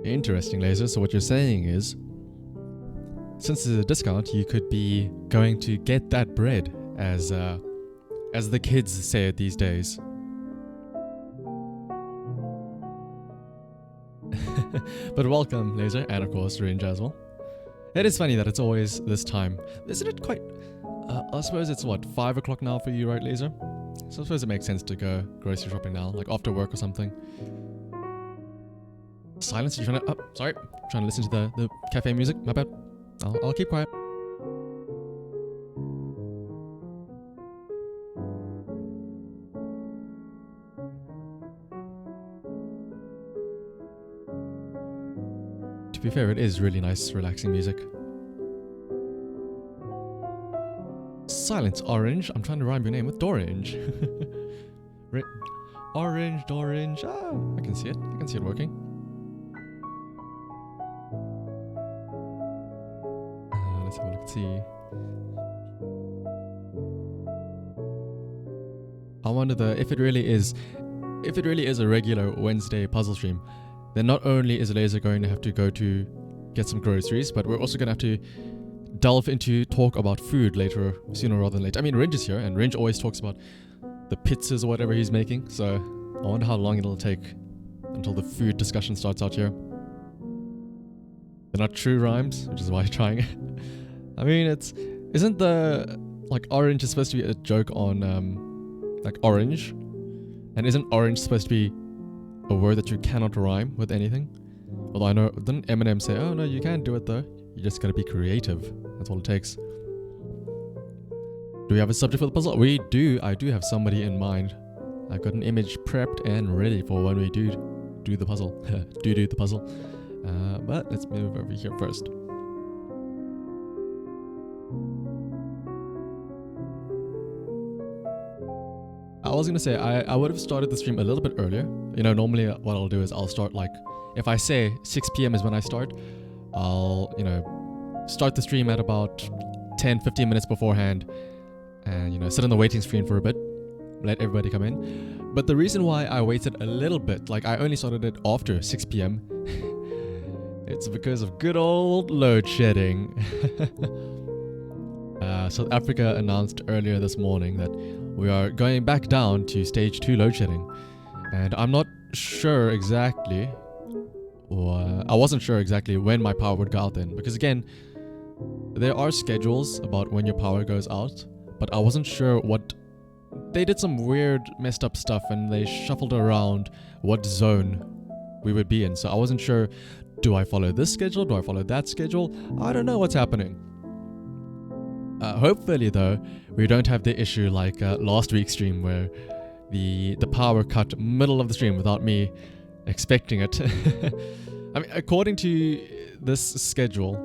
Interesting, Laser. So what you're saying is, since there's a discount, you could be going to get that bread, as the kids say it these days. But welcome, Laser, and of course, Range as well. It is funny that it's always this time. Isn't it quite... I suppose it's, 5 o'clock now for you, right, Laser? So I suppose it makes sense to go grocery shopping now, like after work or something. Silence, you're trying to... Oh, sorry. Trying to listen to the cafe music. My bad. I'll keep quiet. To be fair, it is really nice, relaxing music. Silence, Orange. I'm trying to rhyme your name with Dorange. Orange. Ah, I can see it. I can see it working. Let's have a look and see. I wonder if it really is a regular Wednesday puzzle stream, then not only is Laser going to have to go to get some groceries, but we're also going to have to delve into talk about food later, sooner rather than later. I mean, Ringe is here, and Ringe always talks about the pizzas or whatever he's making, so I wonder how long it'll take until the food discussion starts out here. They're not true rhymes, which is why I'm trying it. I mean, isn't the, orange is supposed to be a joke on, orange? And isn't orange supposed to be a word that you cannot rhyme with anything? Although I know, didn't Eminem say, oh no, you can do it though. You just gotta be creative. That's all it takes. Do we have a subject for the puzzle? We do. I do have somebody in mind. I've got an image prepped and ready for when we do the puzzle. do the puzzle. But let's move over here first. I was gonna say, I would have started the stream a little bit earlier. You know, normally what I'll do is I'll start if I say 6 p.m. is when I start, I'll, start the stream at about 10-15 minutes beforehand and, sit on the waiting screen for a bit, let everybody come in. But the reason why I waited a little bit, I only started it after 6 p.m., it's because of good old load shedding. South Africa announced earlier this morning that we are going back down to stage 2 load shedding. And I'm not sure exactly, or I wasn't sure exactly when my power would go out then. Because again, there are schedules about when your power goes out, but I wasn't sure what... They did some weird messed up stuff and they shuffled around what zone we would be in. So I wasn't sure, do I follow this schedule? Do I follow that schedule? I don't know what's happening. Hopefully though, we don't have the issue like last week's stream where the power cut middle of the stream without me expecting it. I mean, according to this schedule,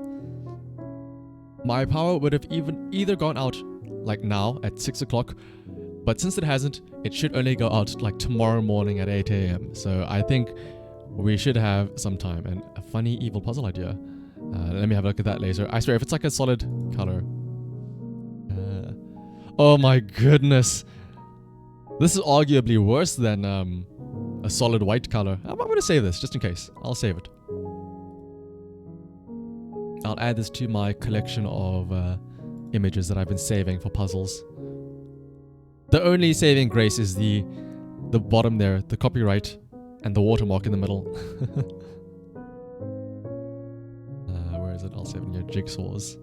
my power would have either gone out now at 6 o'clock, but since it hasn't, it should only go out tomorrow morning at 8 a.m. So I think we should have some time. And a funny evil puzzle idea. Let me have a look at that laser. I swear, if it's a solid color. Oh my goodness. This is arguably worse than a solid white color. I'm going to save this just in case. I'll save it. I'll add this to my collection of images that I've been saving for puzzles. The only saving grace is the bottom there, the copyright, and the watermark in the middle. Where is it? I'll save it in your Jigsaws.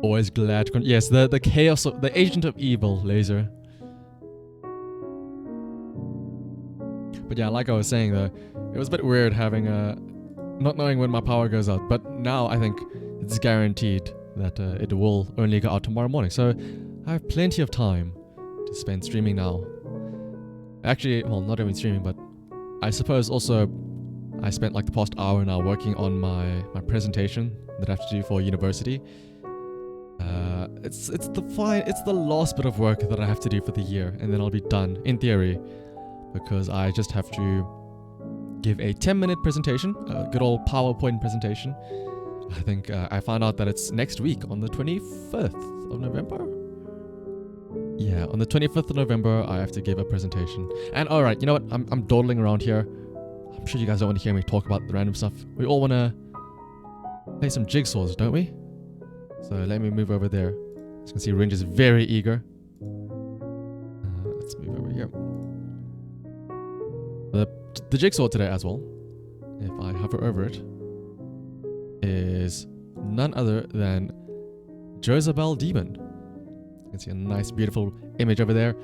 Always glad to... Yes, the chaos of... The agent of evil, laser. But yeah, like I was saying though, it was a bit weird having not knowing when my power goes out. But now I think it's guaranteed that it will only go out tomorrow morning. So I have plenty of time to spend streaming now. Actually, well, not even streaming, but I suppose also I spent the past hour now working on my presentation that I have to do for university. It's the last bit of work that I have to do for the year, and then I'll be done in theory, because I just have to give a 10-minute presentation, a good old PowerPoint presentation. I think I found out that it's next week on the 25th of November. Yeah, on the 25th of November I have to give a presentation. And alright, you know what? I'm dawdling around here. I'm sure you guys don't want to hear me talk about the random stuff. We all want to play some jigsaws, don't we? So let me move over there. As you can see, Ringe is very eager. Let's move over here. The jigsaw today as well, if I hover over it, is none other than Jigsaw Demon. You can see a nice, beautiful image over there.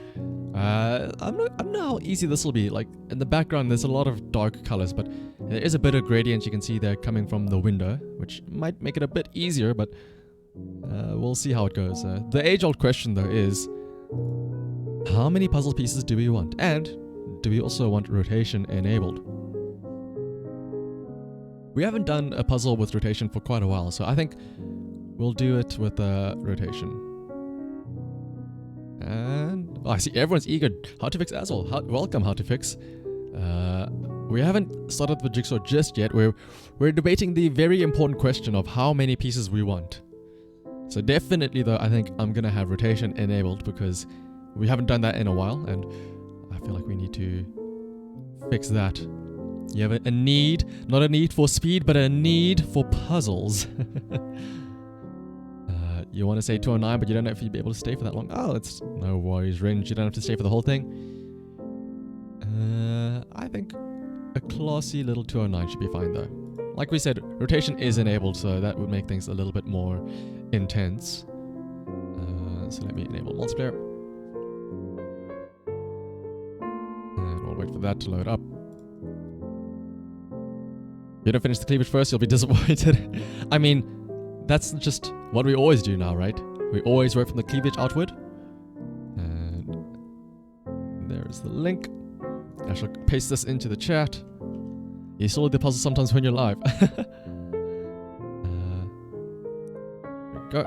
I don't know how easy this will be. Like, in the background, there's a lot of dark colors, but there is a bit of gradient you can see there coming from the window, which might make it a bit easier, but we'll see how it goes. The age-old question, though, is how many puzzle pieces do we want? And do we also want rotation enabled? We haven't done a puzzle with rotation for quite a while, so I think we'll do it with rotation. And I see everyone's eager. How to fix as well. Welcome, how to fix. We haven't started the jigsaw just yet. We're debating the very important question of how many pieces we want. So definitely, though, I think I'm gonna have rotation enabled because we haven't done that in a while, and I feel like we need to fix that. You have a need, not a need for speed, but a need for puzzles. You want to say 209, but you don't know if you'd be able to stay for that long. Oh, it's no worries, Ringe. You don't have to stay for the whole thing. I think a classy little 209 should be fine, though. Like we said, rotation is enabled, so that would make things a little bit more intense. So let me enable multiplayer. And we'll wait for that to load up. If you don't finish the cleavage first, you'll be disappointed. I mean, that's just what we always do now, right? We always work from the cleavage outward. And there is the link. I shall paste this into the chat. You still do the puzzle sometimes when you're live. There we go.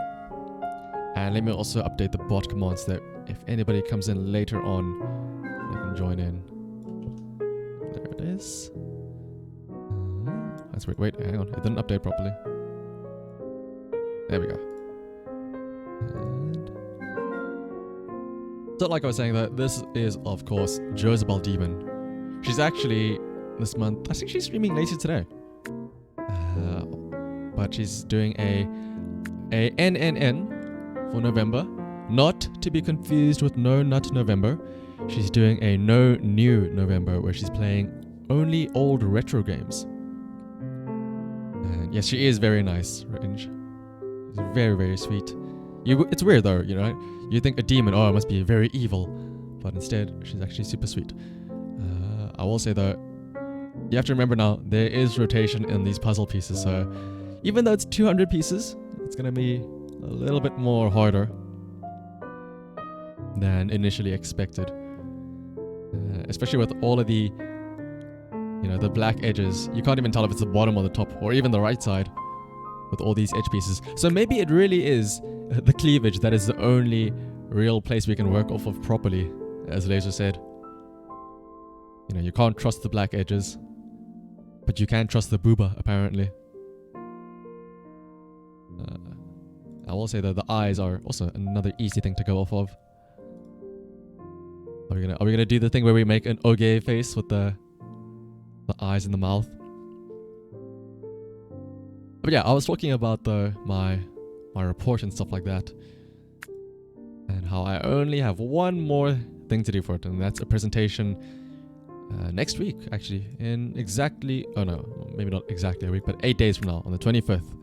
And let me also update the bot commands that if anybody comes in later on, they can join in. There it is. Let's wait, hang on. It didn't update properly. There we go. And so like I was saying, that this is, of course, Jigsaw Demon. She's actually, this month, I think she's streaming later today. But she's doing a NNN for November. Not to be confused with No Nut November. She's doing a No New November, where she's playing only old retro games. And yes, she is very nice, Ringe. She's very, very sweet. It's weird though, you know? You think a demon, oh, it must be very evil. But instead, she's actually super sweet. I will say though, you have to remember now, there is rotation in these puzzle pieces. So even though it's 200 pieces, it's going to be a little bit more harder than initially expected. Especially with all of the, you know, the black edges. You can't even tell if it's the bottom or the top, or even the right side, with all these edge pieces. So maybe it really is the cleavage that is the only real place we can work off of properly, as Laser said. You know, you can't trust the black edges, but you can trust the booba, apparently. I will say though, the eyes are also another easy thing to go off of. Are we gonna do the thing where we make an oge face with the eyes and the mouth? But yeah, I was talking about my report and stuff like that, and how I only have one more thing to do for it, and that's a presentation next week, actually, in exactly, oh no, maybe not exactly a week, but 8 days from now, on the 25th.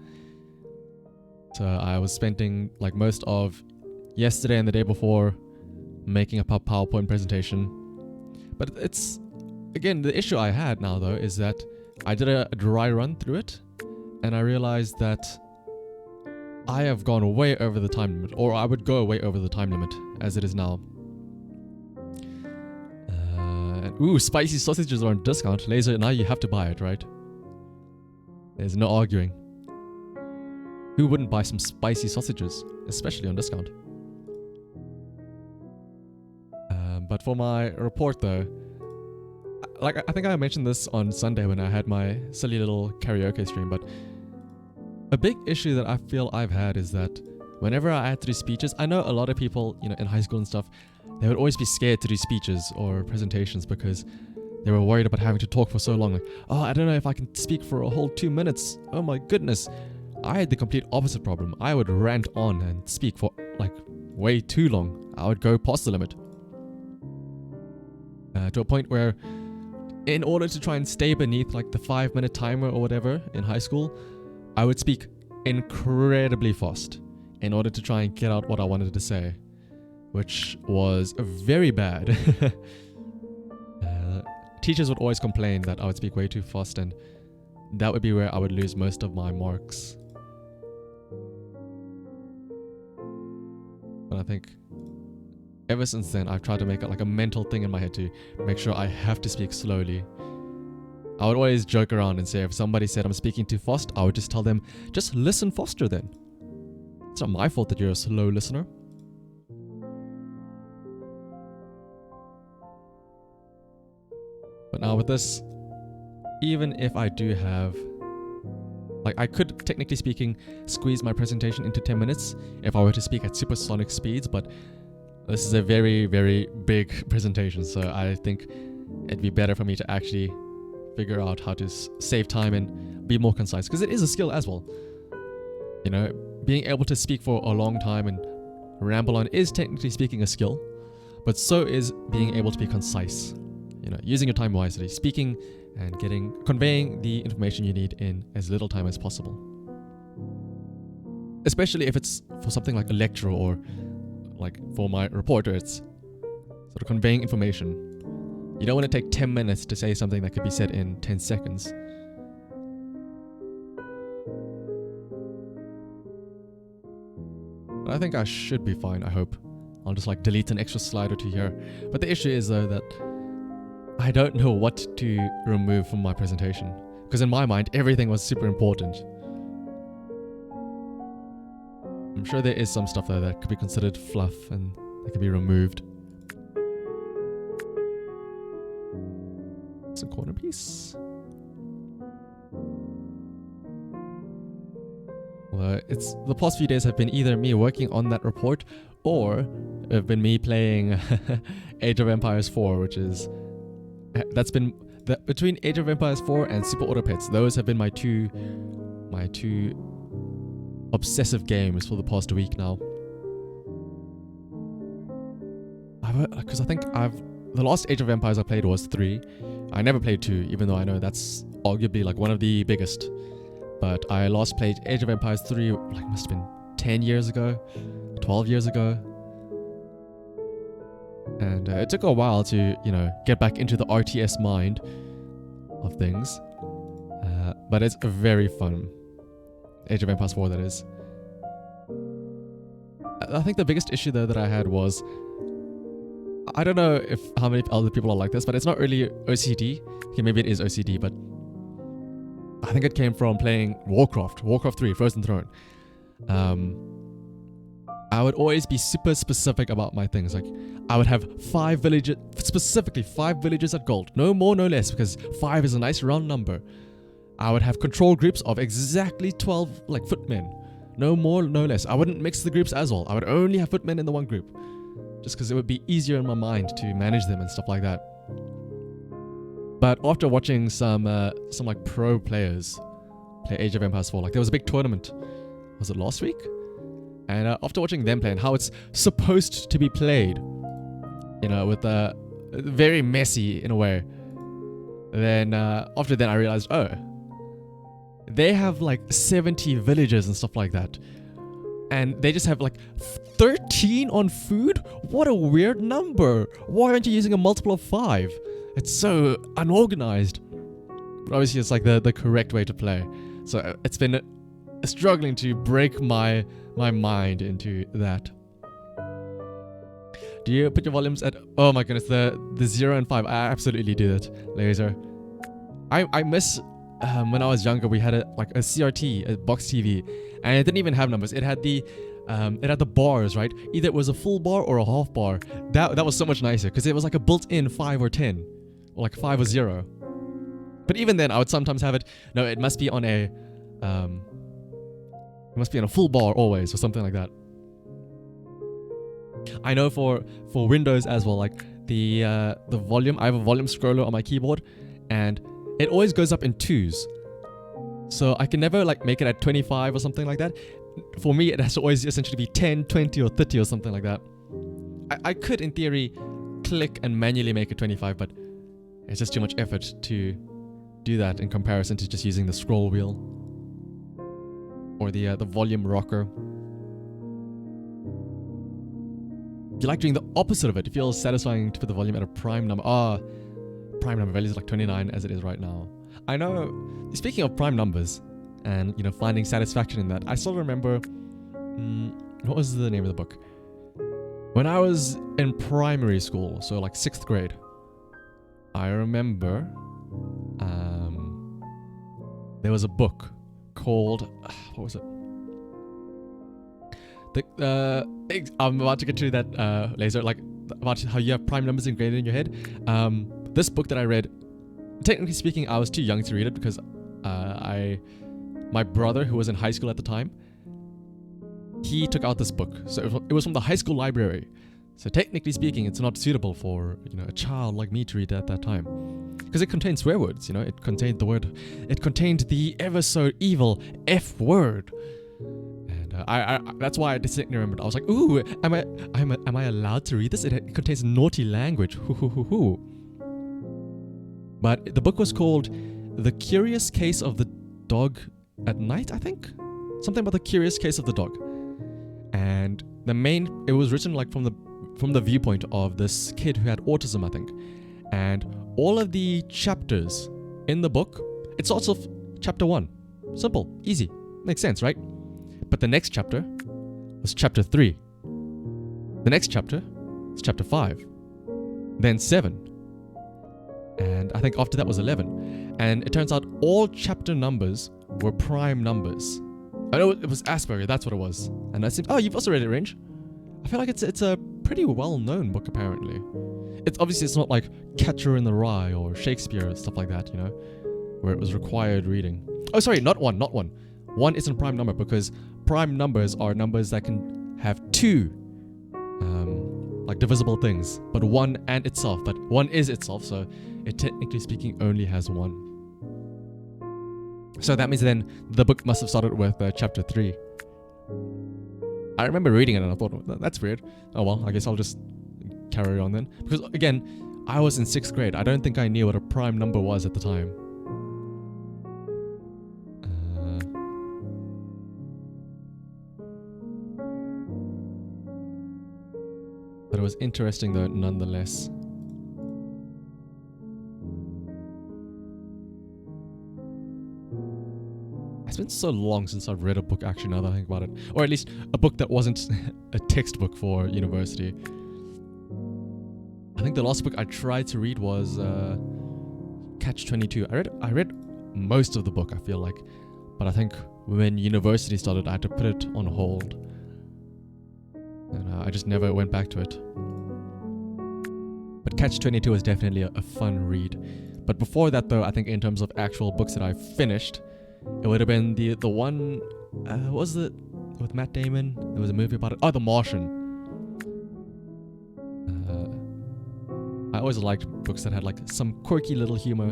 So I was spending like most of yesterday and the day before making a PowerPoint presentation. But it's, again, the issue I had now though is that I did a dry run through it, and I realized that I have gone way over the time limit, or I would go way over the time limit as it is now. Ooh, spicy sausages are on discount. Laser, now you have to buy it, right? There's no arguing. Who wouldn't buy some spicy sausages, especially on discount? But for my report though, like I think I mentioned this on Sunday when I had my silly little karaoke stream, but a big issue that I feel I've had is that whenever I had to do speeches, I know a lot of people, you know, in high school and stuff, they would always be scared to do speeches or presentations because They were worried about having to talk for so long. Like, oh, I don't know if I can speak for a whole 2 minutes. Oh my goodness. I had the complete opposite problem. I would rant on and speak for like way too long. I would go past the limit. To a point where, in order to try and stay beneath like the 5-minute timer or whatever in high school, I would speak incredibly fast in order to try and get out what I wanted to say, which was very bad. Teachers would always complain that I would speak way too fast, and that would be where I would lose most of my marks. But I think ever since then, I've tried to make it like a mental thing in my head to make sure I have to speak slowly. I would always joke around and say if somebody said I'm speaking too fast, I would just tell them, just listen faster then. It's not my fault that you're a slow listener. But now with this, even if I do have, like, I could, technically speaking, squeeze my presentation into 10 minutes if I were to speak at supersonic speeds, but this is a very, very big presentation, so I think it'd be better for me to actually figure out how to save time and be more concise, because it is a skill as well. You know, being able to speak for a long time and ramble on is technically speaking a skill, but so is being able to be concise. You know, using your time wisely, speaking and conveying the information you need in as little time as possible. Especially if it's for something like a lecture or like for my reporter, it's sort of conveying information. You don't want to take 10 minutes to say something that could be said in 10 seconds. But I think I should be fine, I hope. I'll just like delete an extra slide or two here. But the issue is though that I don't know what to remove from my presentation, because in my mind everything was super important. I'm sure there is some stuff though that could be considered fluff and that could be removed. It's a corner piece. Although it's the past few days have been either me working on that report or have been me playing Age of Empires 4, which is between Age of Empires 4 and Super Auto Pets. Those have been my two obsessive games for the past week now. Because I think the last Age of Empires I played was 3. I never played 2, even though I know that's arguably like one of the biggest. But I last played Age of Empires 3 like must have been 10 years ago, 12 years ago. And it took a while to, you know, get back into the RTS mind of things. But it's very fun. Age of Empires 4, that is. I think the biggest issue though that I had was, I don't know how many other people are like this, but it's not really OCD. Okay, maybe it is OCD, but I think it came from playing Warcraft 3, Frozen Throne. I would always be super specific about my things. Like, I would have 5 villages, specifically 5 villages at gold. No more, no less, because 5 is a nice round number. I would have control groups of exactly 12, like, footmen. No more, no less. I wouldn't mix the groups as well. I would only have footmen in the one group, just because it would be easier in my mind to manage them and stuff like that. But after watching some like pro players play Age of Empires 4, like there was a big tournament. Was it last week? And after watching them play and how it's supposed to be played, you know, with very messy in a way. Then after that I realized, oh, they have like 70 villages and stuff like that. And they just have like 13 on food? What a weird number. Why aren't you using a multiple of 5? It's so unorganized. But obviously it's like the correct way to play. So it's been struggling to break my mind into that. Do you put your volumes at, oh my goodness, the 0 and 5? I absolutely do that, Laser. I miss when I was younger, we had a CRT, a box TV, and it didn't even have numbers. It had the bars, right? Either it was a full bar or a half bar. That was so much nicer because it was like a built-in 5 or 10, or like 5 or 0. But even then, I would sometimes have it. No, it must be on a full bar always, or something like that. I know for Windows as well, like the volume. I have a volume scroller on my keyboard, and it always goes up in 2s. So I can never like make it at 25 or something like that. For me, it has to always essentially be 10, 20, or 30 or something like that. I could, in theory, click and manually make it 25, but it's just too much effort to do that in comparison to just using the scroll wheel or the volume rocker. You like doing the opposite of it. It feels satisfying to put the volume at a prime number. Prime number value is like 29 as it is right now. I know, speaking of prime numbers and, finding satisfaction in that, I still remember, what was the name of the book? When I was in primary school, so like 6th grade, I remember there was a book called, what was it? I'm about to get to that laser, like about how you have prime numbers ingrained in your head. This book that I read, technically speaking, I was too young to read it because my brother, who was in high school at the time, he took out this book. So it was from the high school library. So technically speaking, it's not suitable for a child like me to read at that time, because it contains swear words. It contained the ever so evil F word. I that's why I distinctly remembered. I was like, ooh, am I allowed to read this? It contains naughty language. Hoo. But the book was called The Curious Case of the Dog at Night, I think. Something about the curious case of the dog. And it was written like from the viewpoint of this kid who had autism, I think. And all of the chapters in the book, it starts off chapter 1. Simple, easy, makes sense, right? But the next chapter was chapter 3. The next chapter was chapter 5. Then 7. And I think after that was 11. And it turns out all chapter numbers were prime numbers. I know it was Asperger, that's what it was. And that seems... Oh, you've also read it, Range? I feel like it's a pretty well-known book, apparently. It's not like Catcher in the Rye or Shakespeare or stuff like that, where it was required reading. Oh, sorry, not one. 1 isn't a prime number because prime numbers are numbers that can have 2 like divisible things, but 1 and itself. But 1 is itself, so it technically speaking only has 1. So that means then the book must have started with chapter 3. I remember reading it and I thought, that's weird. Oh well, I guess I'll just carry on then. Because again, I was in 6th grade. I don't think I knew what a prime number was at the time. But it was interesting though, nonetheless. It's been so long since I've read a book, actually, now that I think about it. Or at least a book that wasn't a textbook for university. I think the last book I tried to read was Catch-22. I read most of the book, I feel like. But I think when university started, I had to put it on hold. And I just never went back to it. But Catch-22 was definitely a fun read. But before that, though, I think in terms of actual books that I finished, it would have been the one, what was it, with Matt Damon? There was a movie about it. Oh, The Martian. I always liked books that had like some quirky little humor.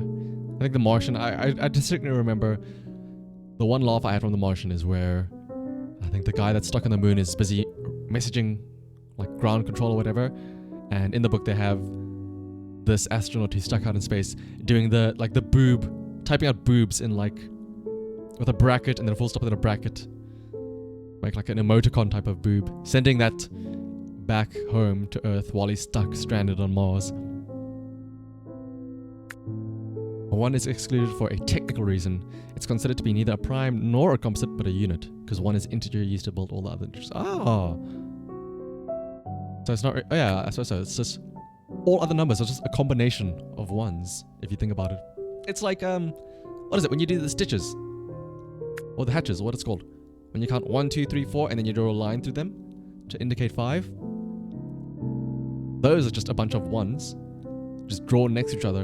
I think The Martian, I distinctly remember the one laugh I had from The Martian is where I think the guy that's stuck on the moon is busy messaging like ground control or whatever. And in the book they have this astronaut who's stuck out in space doing the boob, typing out boobs in like with a bracket and then a full stop and then a bracket. Make like an emoticon type of boob. Sending that back home to Earth while he's stuck, stranded on Mars. One is excluded for a technical reason. It's considered to be neither a prime nor a composite, but a unit, because one is integer used to build all the other integers. So it's not... Oh yeah, I suppose so. It's just... All other numbers are just a combination of ones, if you think about it. It's like, what is it, when you do the stitches? Or the hatches, or what it's called. When you count 1, 2, 3, 4, and then you draw a line through them to indicate 5. Those are just a bunch of ones, just drawn next to each other,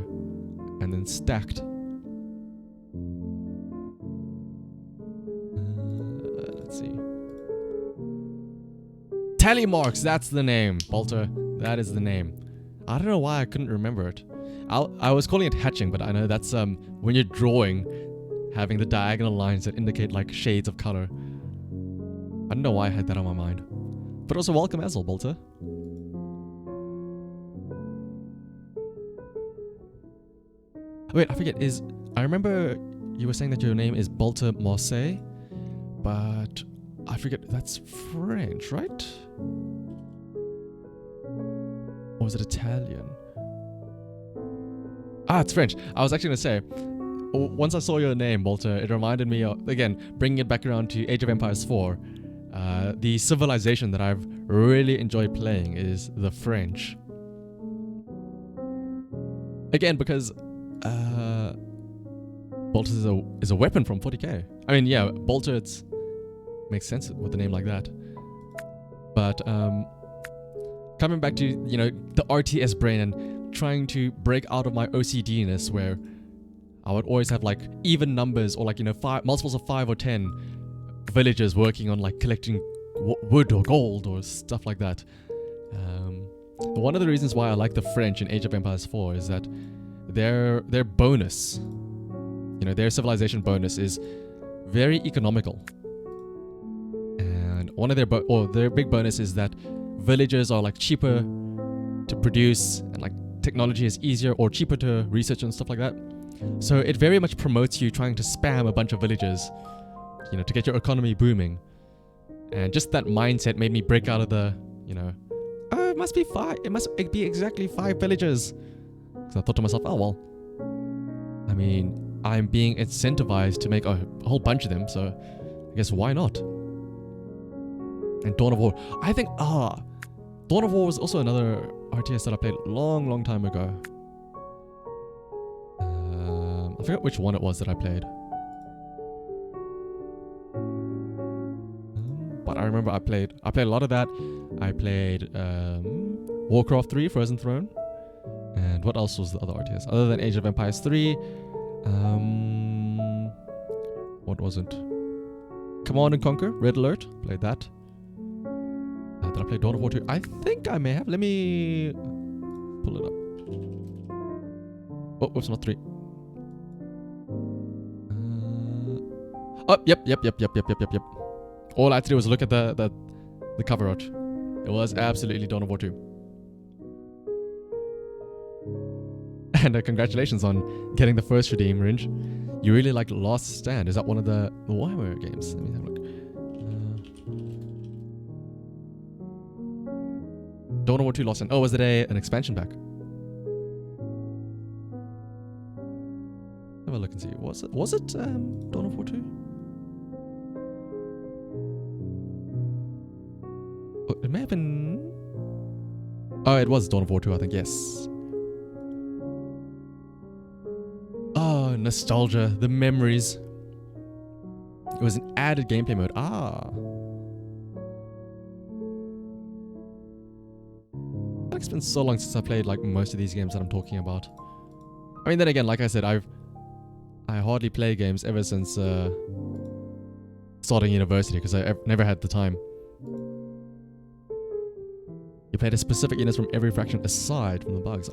and then stacked. Let's see. Tally marks, that's the name, Bolter. That is the name. I don't know why I couldn't remember it. I was calling it hatching, but I know that's when you're drawing, having the diagonal lines that indicate like shades of color. I don't know why I had that on my mind. But also welcome as well, Bolter. Wait, I forget, I remember you were saying that your name is Bolter Marseille, but I forget, that's French, right? Or was it Italian? Ah, it's French. I was actually going to say, once I saw your name, Bolter, it reminded me of, again, bringing it back around to Age of Empires 4, the civilization that I've really enjoyed playing is the French. Again, because Bolter is a weapon from 40k. I mean, yeah, Bolter, makes sense with a name like that. But coming back to, you know, the RTS brain and trying to break out of my OCD-ness where I would always have like even numbers or like, you know, multiples of 5 or 10 villagers working on like collecting wood or gold or stuff like that. One of the reasons why I like the French in Age of Empires 4 is that their bonus, you know, their civilization bonus is very economical. And one of their big bonus is that villagers are like cheaper to produce and like technology is easier or cheaper to research and stuff like that. So it very much promotes you trying to spam a bunch of villagers, you know, to get your economy booming. And just that mindset made me break out of the, you know, oh, it must be exactly 5 villagers. So I thought to myself, oh well, I mean, I'm being incentivized to make a whole bunch of them, so I guess why not? And Dawn of War, I think, Dawn of War was also another RTS that I played a long time ago. I forgot which one it was that I played. But I remember I played a lot of that. I played Warcraft 3, Frozen Throne. And what else was the other RTS? Other than Age of Empires 3. What was it? Command and Conquer, Red Alert. Played that. Did I play Dawn of War 2? I think I may have. Let me pull it up. Oh, whoops, not 3. Oh, yep. All I had to do was look at the cover art. It was absolutely Dawn of War 2. And congratulations on getting the first redeem, Ringe. You really like Last Stand. Is that one of the Warhammer games? Let me have a look. Dawn of War 2 Last Stand. Oh, was it an expansion pack? Have a look and see. Was it Dawn of War 2? Oh, it may have been. Oh, it was Dawn of War 2, I think. Yes. Oh, nostalgia, the memories. It was an added gameplay mode. It's been so long since I played like most of these games that I'm talking about. I mean, then again, like I said, I hardly play games ever since starting university because I never had the time. You played a specific units from every faction aside from the bugs.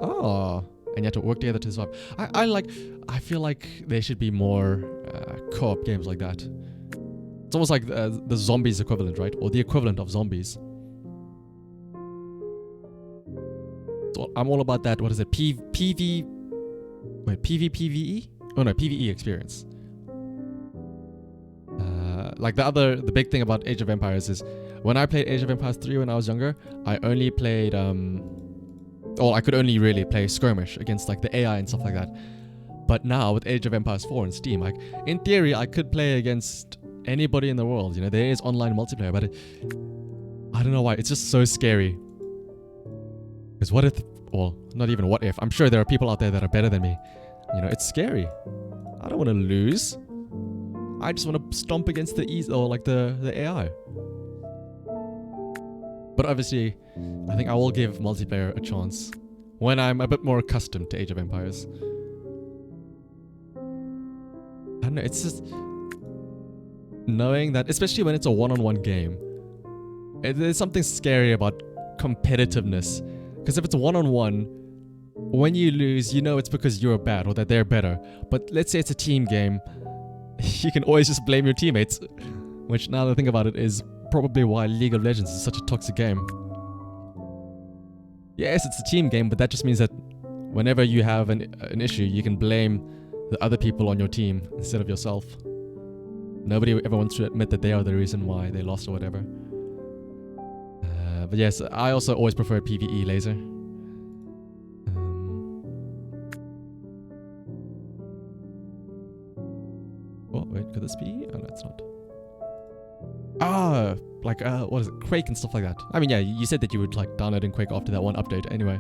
And you had to work together to survive. I feel like there should be more co-op games like that. It's almost like the zombies equivalent, right? Or the equivalent of zombies. So I'm all about that. What is it? PvPvE? Oh no, PvE experience. Like the big thing about Age of Empires is when I played Age of Empires 3 when I was younger, I only played I could only really play skirmish against like the AI and stuff like that. But now with Age of Empires 4 and Steam, like in theory I could play against anybody in the world. You know, there is online multiplayer, but I don't know why, it's just so scary. Because what if, well, not even what if, I'm sure there are people out there that are better than me. You know, it's scary. I don't want to lose. I just want to stomp against the AI. But obviously, I think I will give multiplayer a chance when I'm a bit more accustomed to Age of Empires. I don't know, it's just knowing that, especially when it's a one-on-one game, there's something scary about competitiveness. Because if it's a one-on-one, when you lose, you know it's because you're bad or that they're better. But let's say it's a team game, you can always just blame your teammates. Which, now that I think about it, is probably why League of Legends is such a toxic game. Yes, it's a team game, but that just means that whenever you have an issue, you can blame the other people on your team instead of yourself. Nobody ever wants to admit that they are the reason why they lost or whatever. But yes, I also always prefer PvE laser. Oh, wait, could this be? Oh, no, it's not. Ah, like, what is it? Quake and stuff like that. I mean, yeah, you said that you would like downloading Quake after that one update. Anyway.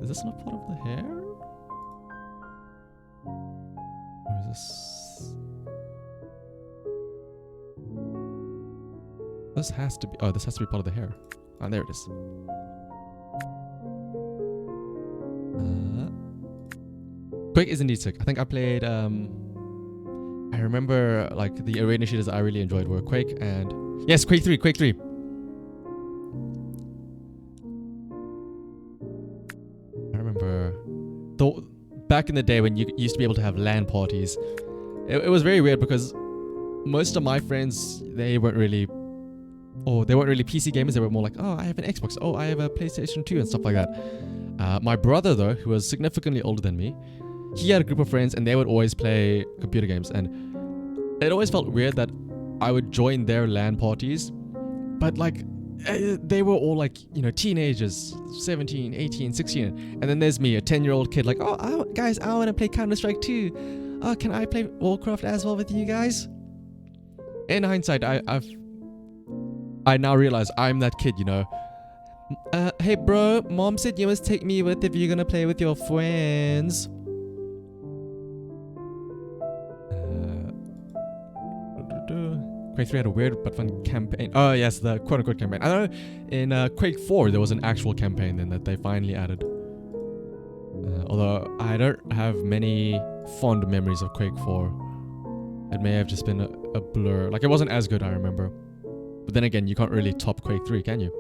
Is this not part of the hair? Or is this... This has to be... Oh, this has to be part of the hair. Ah, there it is. Quake is indeed sick. I think I played... I remember, like, the arena shooters I really enjoyed were Quake and... Yes, Quake 3, Quake 3. I remember... Though, back in the day when you used to be able to have LAN parties, it was very weird because most of my friends, they weren't really PC gamers. They were more like, oh, I have an Xbox. Oh, I have a PlayStation 2 and stuff like that. My brother, though, who was significantly older than me, he had a group of friends and they would always play computer games, and it always felt weird that I would join their LAN parties, but like they were all like, you know, teenagers, 17, 18, 16, and then there's me, a 10-year-old kid, like, oh, guys, I want to play Counter-Strike 2. Oh, can I play Warcraft as well with you guys? In hindsight, I now realize I'm that kid, you know. Hey bro, mom said you must take me with if you're gonna play with your friends. Quake 3 had a weird but fun campaign. Oh yes, the quote-unquote campaign. I know in Quake 4 there was an actual campaign then that they finally added. Although I don't have many fond memories of Quake 4. It may have just been a blur. Like, it wasn't as good, I remember. But then again, you can't really top Quake 3, can you?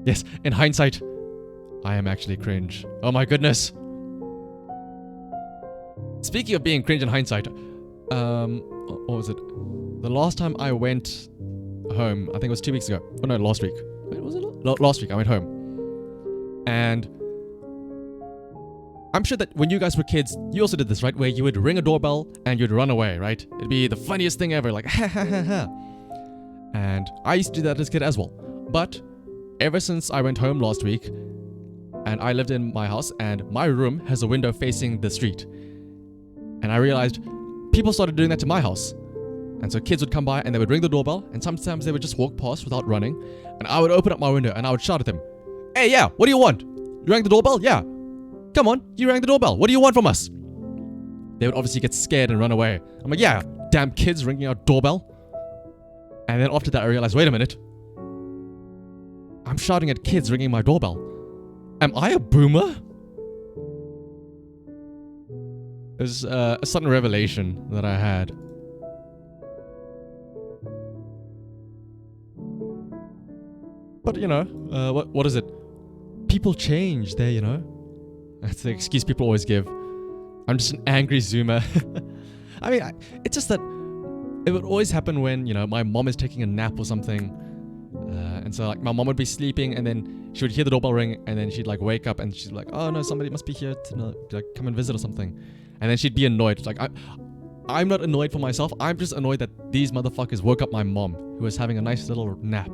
Yes, in hindsight, I am actually cringe. Oh my goodness. Speaking of being cringe in hindsight, what was it? The last time I went home, I think it was 2 weeks ago. Oh no, last week. Wait, was it last week? I went home. And I'm sure that when you guys were kids, you also did this, right? Where you would ring a doorbell and you'd run away, right? It'd be the funniest thing ever, like, ha ha ha ha. And I used to do that as a kid as well. But ever since I went home last week, and I lived in my house, and my room has a window facing the street. And I realized people started doing that to my house. And so kids would come by and they would ring the doorbell, and sometimes they would just walk past without running. And I would open up my window and I would shout at them, "Hey, yeah, what do you want? You rang the doorbell? Yeah. Come on, you rang the doorbell. What do you want from us?" They would obviously get scared and run away. I'm like, yeah, damn kids ringing our doorbell. And then after that I realized, wait a minute. I'm shouting at kids ringing my doorbell. Am I a boomer? It was a sudden revelation that I had. But, you know, what is it? People change there, you know? That's the excuse people always give. I'm just an angry Zoomer. I mean, it's just that it would always happen when, you know, my mom is taking a nap or something. And so, like, my mom would be sleeping and then she would hear the doorbell ring and then she'd, like, wake up and she'd be like, oh, no, somebody must be here to, like, come and visit or something. And then she'd be annoyed. Like, I'm not annoyed for myself. I'm just annoyed that these motherfuckers woke up my mom, who was having a nice little nap.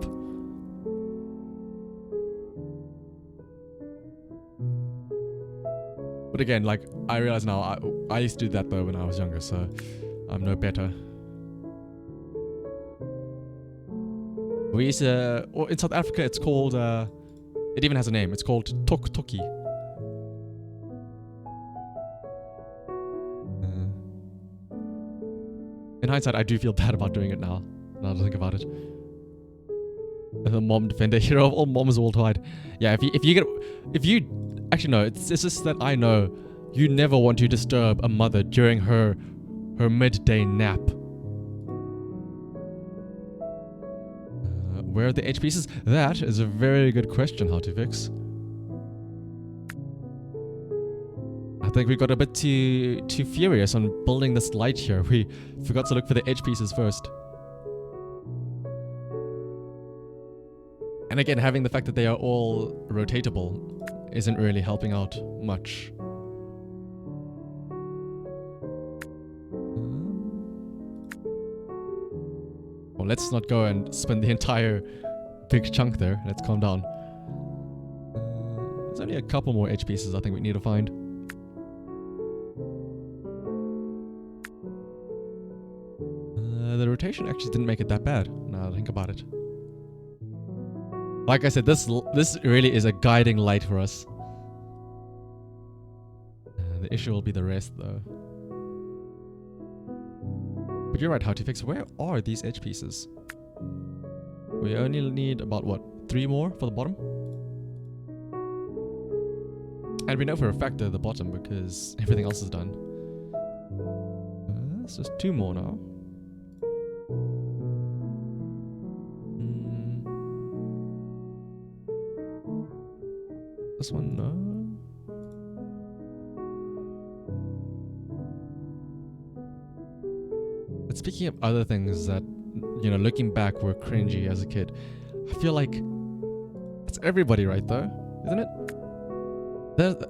But again, like, I realize now, I used to do that though when I was younger, so I'm no better. We used to, or in South Africa, it's called, it even has a name. It's called tok toki. In hindsight, I do feel bad about doing it now that I think about it. The mom defender, hero of all moms worldwide. Yeah, if you actually no, it's just that I know you never want to disturb a mother during her midday nap. Where are the H pieces? That is a very good question, how to fix. think we got a bit too furious on building this light here. We forgot to look for the edge pieces first. And again, having the fact that they are all rotatable isn't really helping out much. Well, let's not go and spend the entire big chunk there. Let's calm down. There's only a couple more edge pieces I think we need to find. The rotation actually didn't make it that bad, now that I think about it. Like I said, this really is a guiding light for us. The issue will be the rest, though. But you're right, how to fix. Where are these edge pieces? We only need about, what, 3 more for the bottom? And we know for a fact they're the bottom because everything else is done. It's just 2 more now. This one, no. But speaking of other things that, you know, looking back were cringy as a kid, I feel like it's everybody, right, though? Isn't it?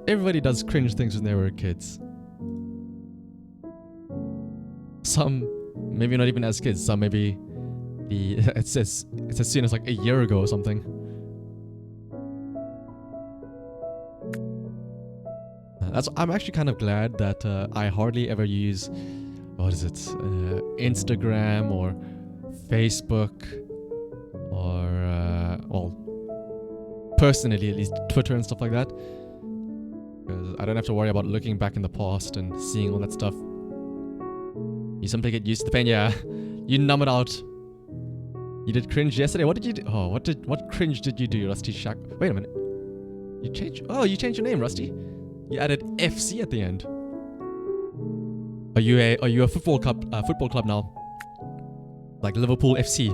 Everybody does cringe things when they were kids. Some, maybe not even as kids. Some maybe it's as soon as like a year ago or something. I'm actually kind of glad that I hardly ever use, what is it, Instagram or Facebook or, well, personally at least Twitter and stuff like that. Because I don't have to worry about looking back in the past and seeing all that stuff. You simply get used to the pain, yeah. You numb it out. You did cringe yesterday. What did you do? Oh, what cringe did you do, Rusty Shack? Wait a minute. You changed your name, Rusty. You added FC at the end. Are you a football club now? Like Liverpool FC.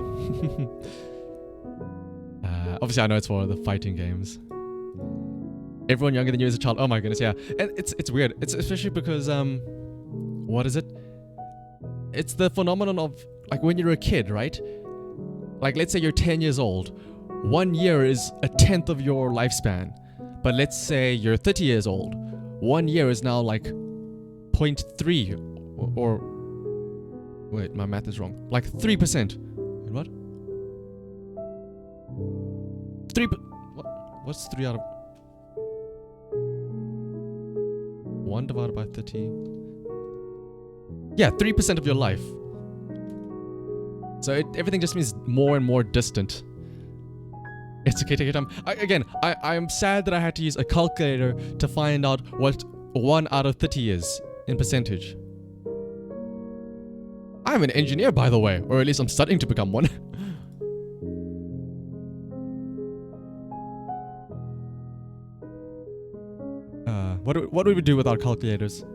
Obviously I know it's for the fighting games. Everyone younger than you is a child. Oh my goodness, yeah. And it's weird. It's especially because what is it? It's the phenomenon of like when you're a kid, right? Like let's say you're 10 years old. 1 year is a 10th of your lifespan. But let's say you're 30 years old. 1 year is now like 0.3 or wait, my math is wrong. Like 3%. What? What's 3 out of 1 divided by 30? Yeah, 3% of your life. So everything just means more and more distant. It's okay, take your time. I am sad that I had to use a calculator to find out what 1 out of 30 is in percentage. I'm an engineer, by the way, or at least I'm studying to become one. What do we do without calculators?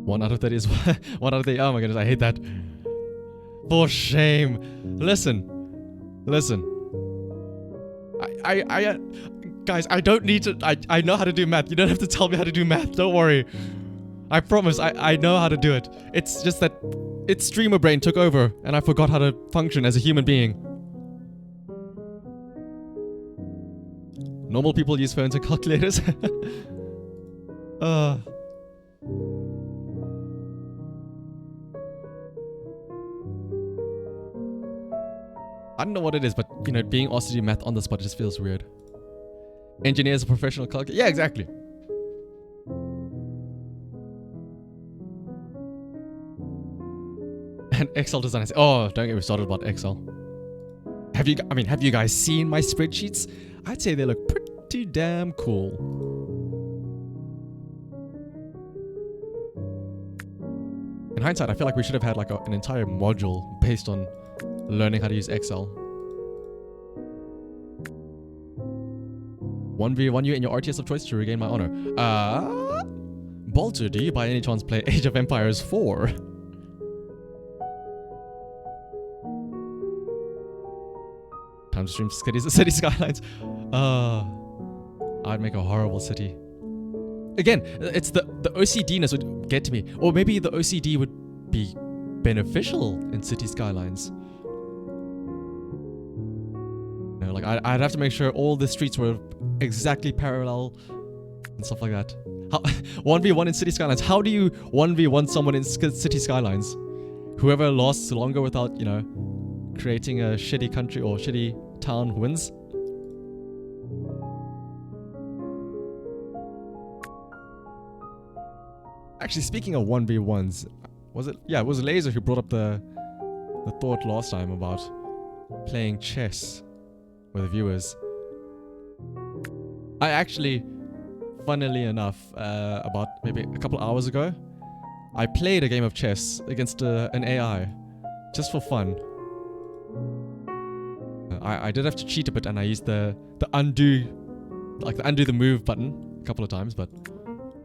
1 out of 30 is 1 out of 30. Oh my goodness, I hate that. For shame. Listen. Guys, I don't need to. I know how to do math. You don't have to tell me how to do math. Don't worry. I promise. I know how to do it. It's just that its streamer brain took over, and I forgot how to function as a human being. Normal people use phones and calculators. I don't know what it is, but you know, being asked to do math on the spot just feels weird. Engineers are professional calculators. Yeah, exactly. And Excel design. Oh, don't get me started about Excel. Have you guys seen my spreadsheets? I'd say they look pretty damn cool. In hindsight, I feel like we should have had like an entire module based on learning how to use Excel. 1v1 you in your RTS of choice to regain my honor. Bolter, do you by any chance play Age of Empires 4? Time to stream City Skylines. I'd make a horrible city. Again, it's the OCD-ness would get to me. Or maybe the OCD would be beneficial in city skylines. You know, like I'd have to make sure all the streets were exactly parallel and stuff like that. 1v1 in city skylines. How do you 1v1 someone in city skylines? Whoever lasts longer without, you know, creating a shitty country or shitty town wins. Actually, speaking of 1v1s, was it? Yeah, it was Laser who brought up the thought last time about playing chess with the viewers. I actually, funnily enough, about maybe a couple hours ago, I played a game of chess against an AI, just for fun. I did have to cheat a bit, and I used the undo, like the undo the move button a couple of times, but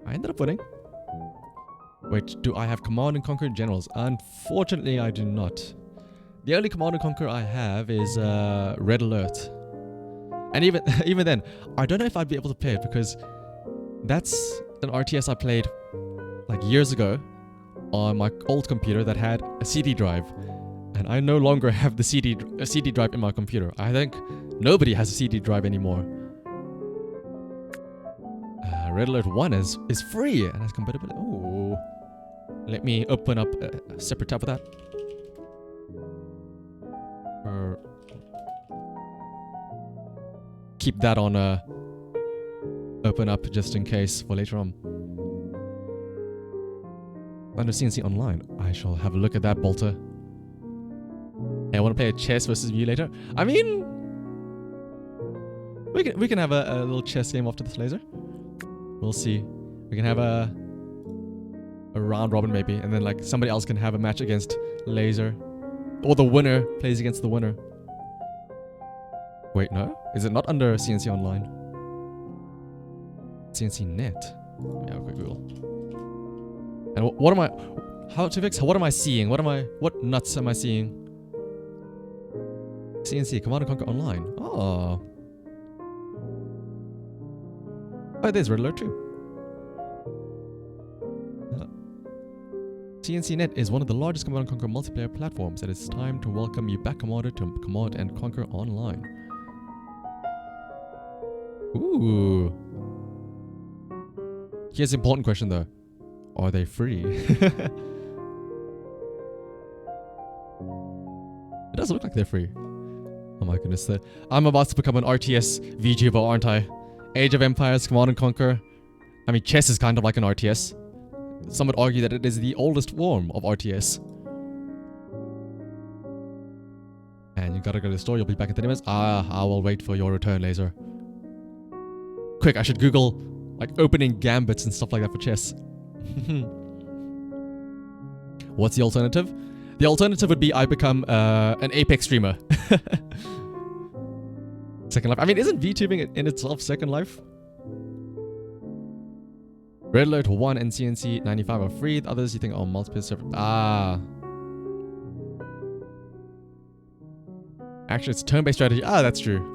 I ended up winning. Wait, do I have Command and Conquer Generals? Unfortunately, I do not. The only Command and Conquer I have is Red Alert. And even then, I don't know if I'd be able to play it because that's an RTS I played like years ago on my old computer that had a CD drive. And I no longer have a CD drive in my computer. I think nobody has a CD drive anymore. Red Alert 1 is free and has compatibility. Oh. Let me open up a separate tab for that. Keep that on open up just in case for later on. Under CNC Online. I shall have a look at that, Bolter. Hey, I want to play a chess versus view later. I mean, we can have a little chess game after this, Laser. We'll see. We can have a round robin maybe, and then like somebody else can have a match against Laser, or the winner plays against the winner. Wait, no? Is it not under CNC Online? CNC Net. Yeah, okay, Google. And what am I? How to fix? What am I seeing? What nuts am I seeing? CNC Command and Conquer Online. Oh. Oh, there's Red Alert 2. CNC Net is one of the largest Command & Conquer multiplayer platforms, and it's time to welcome you back, Commander, to Command & Conquer Online. Ooh. Here's an important question though. Are they free? It does look like they're free. Oh my goodness. I'm about to become an RTS VTuber, aren't I? Age of Empires, Command & Conquer. I mean, chess is kind of like an RTS. Some would argue that it is the oldest form of RTS. And you gotta go to the store, you'll be back in 30 minutes. I will wait for your return, Laser. Quick, I should Google like opening gambits and stuff like that for chess. What's the alternative? The alternative would be I become an Apex streamer. Second Life. I mean, isn't VTubing in itself Second Life? Red Alert 1 and CNC 95 are free. The others you think are multiple server. Actually, it's turn-based strategy. That's true.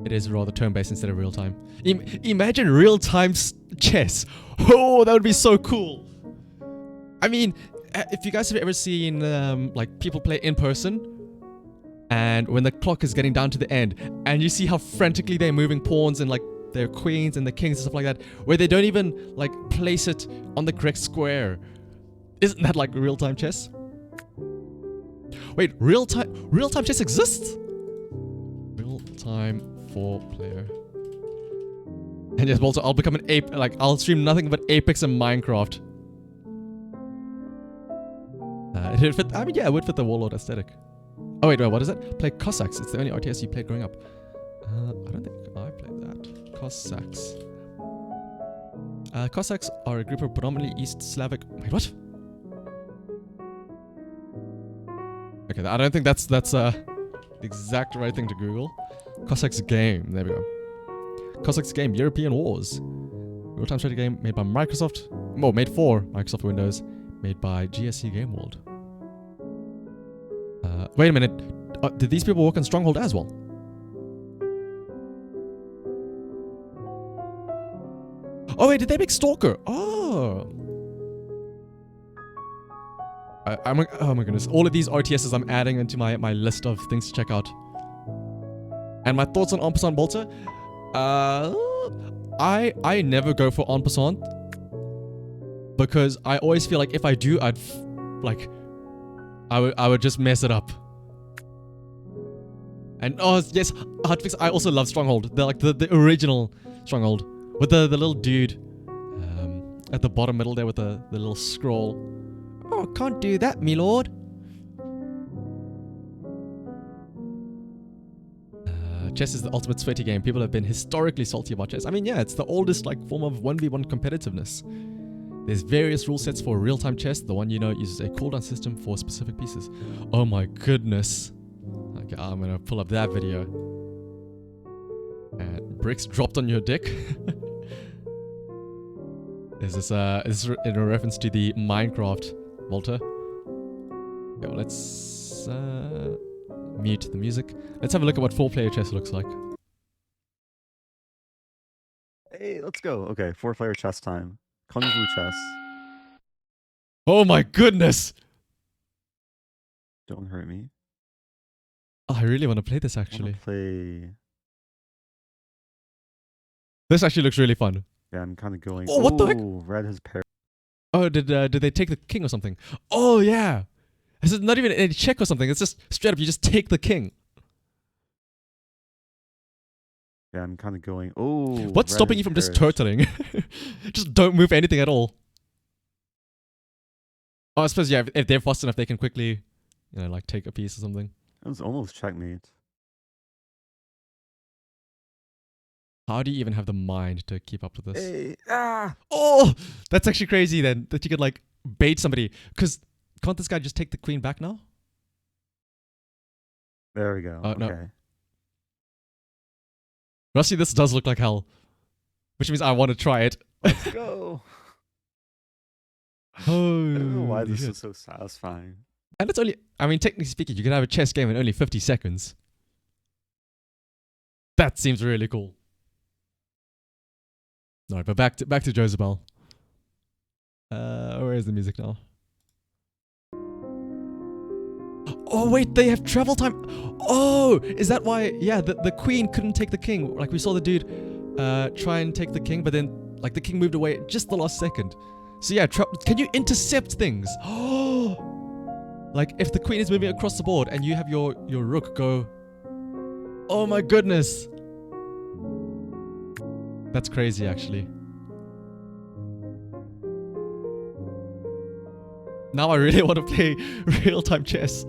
It is rather turn-based instead of real-time. Imagine real-time chess. Oh, that would be so cool. I mean, if you guys have ever seen like people play in person, and when the clock is getting down to the end, and you see how frantically they're moving pawns and like their queens and the kings and stuff like that, where they don't even like place it on the correct square. Isn't that like real-time chess? Wait, real-time chess exists? Real-time 4-player. And yes, also I'll become an ape. Like I'll stream nothing but Apex and Minecraft. It'd fit. I mean, yeah, it would fit the Warlord aesthetic. Oh wait, what is it? Play Cossacks. It's the only RTS you played growing up. I don't think I played that. Cossacks. Cossacks are a group of predominantly East Slavic. Wait, what? Okay, I don't think that's the exact right thing to Google. Cossacks game. There we go. Cossacks game. European Wars. Real-time strategy game made by Microsoft. Oh, made for Microsoft Windows. Made by GSC Game World. Wait a minute. Did these people work on Stronghold as well? Oh wait, did they make Stalker? Oh. Oh my goodness. All of these RTSs I'm adding into my list of things to check out. And my thoughts on En Passant Bolter? I never go for En Passant because I always feel like if I do, I would just mess it up. And oh yes, Hotfix. I also love Stronghold. They're like the original Stronghold with the little dude at the bottom middle there with the little scroll. Oh, can't do that, me lord. Chess is the ultimate sweaty game. People have been historically salty about chess. I mean, yeah, it's the oldest like form of 1v1 competitiveness. There's various rule sets for real-time chess. The one you know uses a cooldown system for specific pieces. Oh my goodness. Okay, I'm gonna pull up that video. And bricks dropped on your dick. Is this in a reference to the Minecraft Volta? Okay, well, let's mute the music. Let's have a look at what 4-player chess looks like. Hey, let's go. Okay, 4-player chess time. Kung Fu chess. Oh my goodness! Don't hurt me. Oh, I really want to play this actually. Play. This actually looks really fun. Yeah, I'm kind of going. Oh, what the heck? Red has pair. Oh, did they take the king or something? Oh yeah. This is not even any check or something. It's just straight up. You just take the king. Yeah, I'm kind of going. Oh. What's stopping you from just turtling? Just don't move anything at all. Oh, I suppose yeah. If they're fast enough, they can quickly, you know, like take a piece or something. That was almost checkmate. How do you even have the mind to keep up with this? Hey, ah! Oh, that's actually crazy then, that you could like bait somebody. Because can't this guy just take the queen back now? There we go. Okay. No. Rusty, this does look like hell. Which means I want to try it. Let's go. Oh, I don't know why this is so satisfying. And it's only, I mean, technically speaking, you can have a chess game in only 50 seconds. That seems really cool. Alright, but back to Josabel. Where is the music now? Oh wait, they have travel time. Oh, is that why? Yeah, the queen couldn't take the king. Like we saw the dude try and take the king, but then like the king moved away just the last second. So yeah, can you intercept things? Oh, like if the queen is moving across the board and you have your rook go. Oh my goodness. That's crazy, actually. Now I really want to play real-time chess.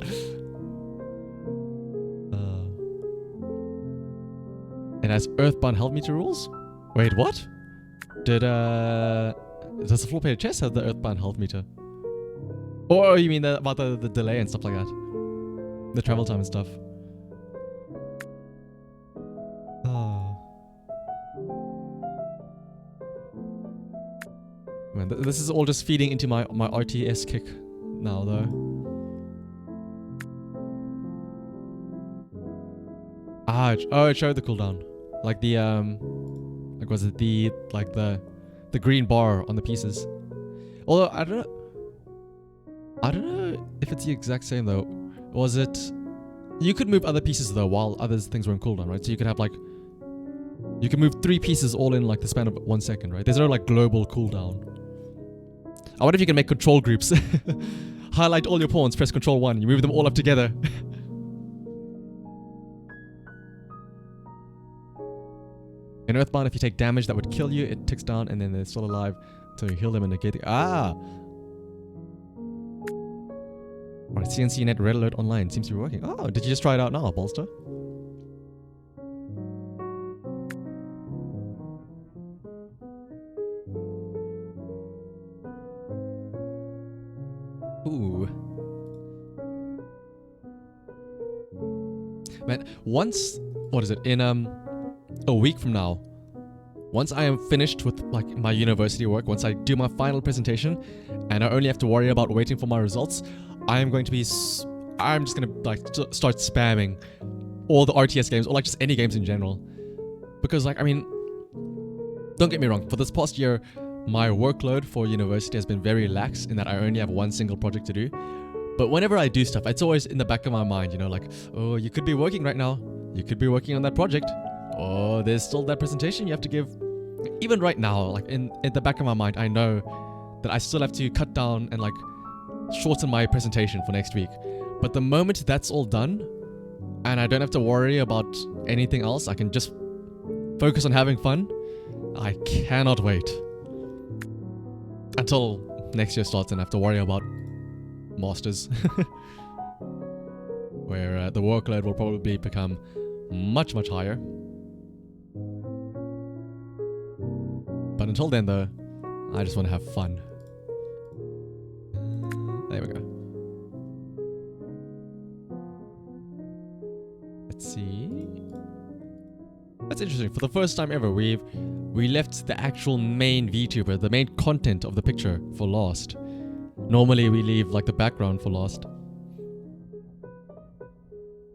It has Earthbound Held Meter rules? Wait, what? Does the 4-player chess have the Earthbound Held Meter? Or you mean about the delay and stuff like that? The travel time and stuff. Man, this is all just feeding into my RTS kick now, though. Ah, oh, it showed the cooldown, like the like was it the green bar on the pieces. Although I don't know if it's the exact same though. Was it? You could move other pieces though while other things were in cooldown, right? So you could have like. You can move 3 pieces all in like the span of 1 second, right? There's no like global cooldown. I wonder if you can make control groups. Highlight all your pawns, press Control 1, you move them all up together. In Earthbound, if you take damage that would kill you, it ticks down and then they're still alive until you heal them and negate the— Ah! Alright, CNC Net Red Alert Online seems to be working. Oh, did you just try it out now, Bolster? Ooh. Man, once, what is it, in a week from now, once I am finished with like my university work, once I do my final presentation and I only have to worry about waiting for my results, I'm just gonna like start spamming all the RTS games or like just any games in general. Because like, I mean, Don't get me wrong, for this past year, my workload for university has been very lax in that I only have one single project to do. But whenever I do stuff, it's always in the back of my mind, you know, like, oh, you could be working right now. You could be working on that project. Oh, there's still that presentation you have to give. Even right now, like in the back of my mind, I know that I still have to cut down and like shorten my presentation for next week. But the moment that's all done and I don't have to worry about anything else, I can just focus on having fun. I cannot wait until next year starts and I have to worry about masters where the workload will probably become much higher. But until then though, I just want to have fun. There we go. Let's see. That's interesting. For the first time ever, we left the actual main VTuber, the main content of the picture, for last. Normally we leave like the background for last.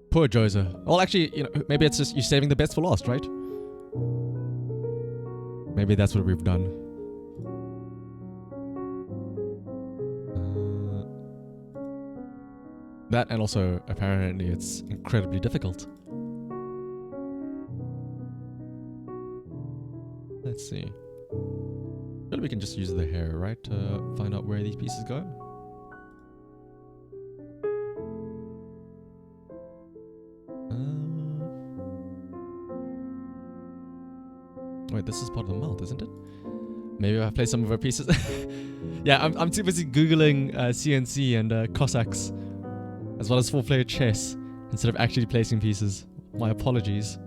Poor Joza. Well, actually, you know, maybe it's just you're saving the best for last, right? Maybe that's what we've done. That and also apparently it's incredibly difficult. Let's see. Maybe we can just use the hair, right, to find out where these pieces go. Wait, this is part of the mouth, isn't it? Maybe I've played some of her pieces. Yeah, I'm too busy googling CNC and Cossacks, as well as 4-player chess, instead of actually placing pieces. My apologies.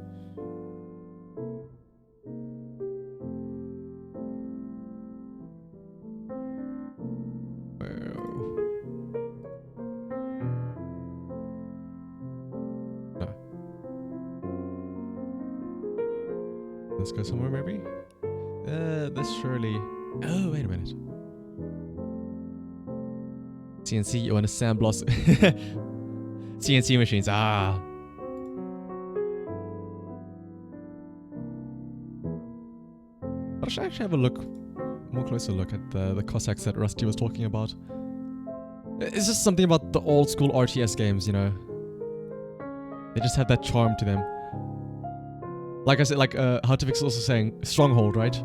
Let's go somewhere maybe? This surely... Oh, wait a minute. CNC, you want to sandblast... CNC machines, ah! I should actually have a look, more closer look at the Cossacks that Rusty was talking about. It's just something about the old school RTS games, you know? They just have that charm to them. Like I said, like How to Fix is also saying, Stronghold, right?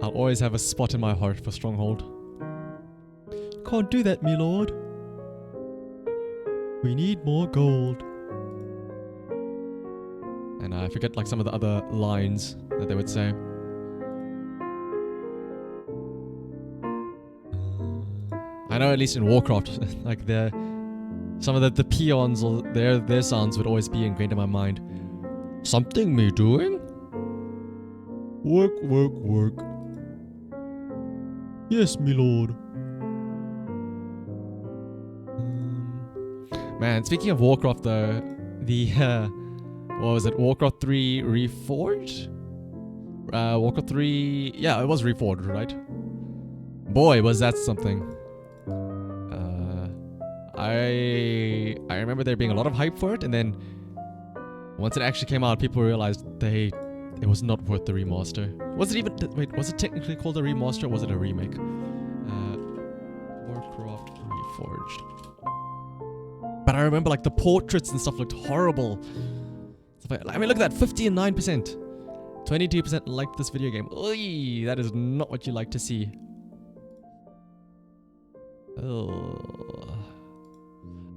I'll always have a spot in my heart for Stronghold. Can't do that, me lord. We need more gold. And I forget like some of the other lines that they would say. I know at least in Warcraft, like some of the peons or their sounds would always be ingrained in my mind. Something me doing? Work, work, work. Yes, me lord. Man, speaking of Warcraft though, the what was it? Warcraft 3 Reforged? Warcraft 3, yeah, it was Reforged, right? Boy, was that something. I remember there being a lot of hype for it, and then once it actually came out, people realized it was not worth the remaster. Was it even... Wait, was it technically called a remaster or was it a remake? Warcraft Reforged. But I remember like the portraits and stuff looked horrible. I mean, look at that, 59%. 22% liked this video game. Oy, that is not what you like to see. Oh.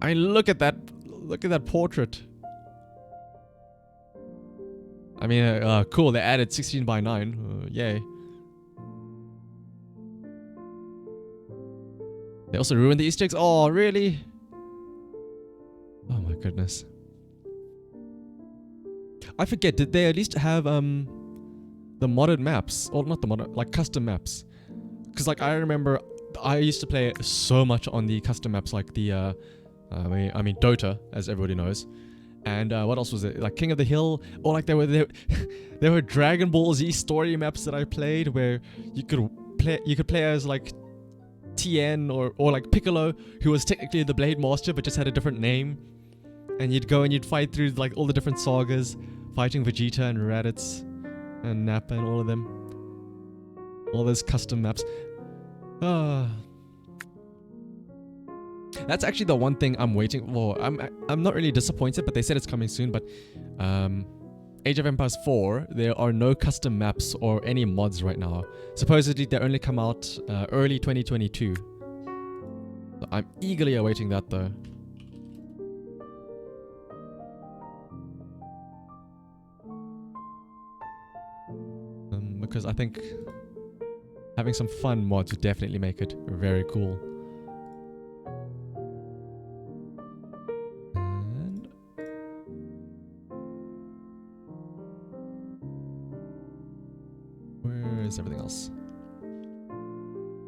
I mean, look at that portrait. I mean, cool, they added 16:9. Yay. They also ruined the Easter eggs. Oh, really? Oh my goodness. I forget, did they at least have the modded maps? Or not the modded, like custom maps? Because like I remember I used to play so much on the custom maps, like the I mean Dota, as everybody knows. And what else was it? Like King of the Hill, or like there were Dragon Ball Z story maps that I played where you could play as like TN or like Piccolo, who was technically the Blade Master but just had a different name. And you'd go and you'd fight through like all the different sagas, fighting Vegeta and Raditz. and Napa and all of them. All those custom maps. That's actually the one thing I'm waiting for. I'm not really disappointed, but they said it's coming soon. But Age of Empires 4, there are no custom maps or any mods right now. Supposedly they only come out early 2022. So I'm eagerly awaiting that though. Because I think having some fun mods would definitely make it very cool. And where is everything else?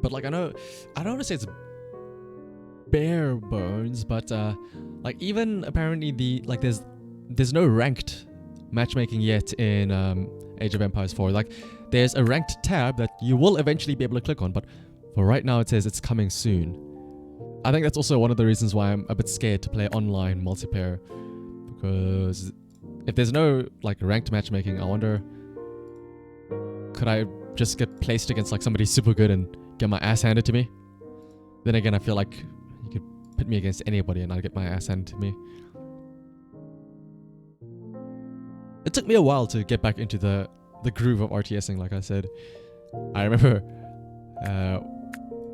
But like I don't want to say it's bare bones, but like even apparently there's no ranked matchmaking yet in Age of Empires 4. Like there's a ranked tab that you will eventually be able to click on, but for right now it says it's coming soon. I think that's also one of the reasons why I'm a bit scared to play online multiplayer, because if there's no like ranked matchmaking, I wonder, could I just get placed against like somebody super good and get my ass handed to me? Then again, I feel like you could put me against anybody and I'd get my ass handed to me. It took me a while to get back into the groove of RTSing, like I said. I remember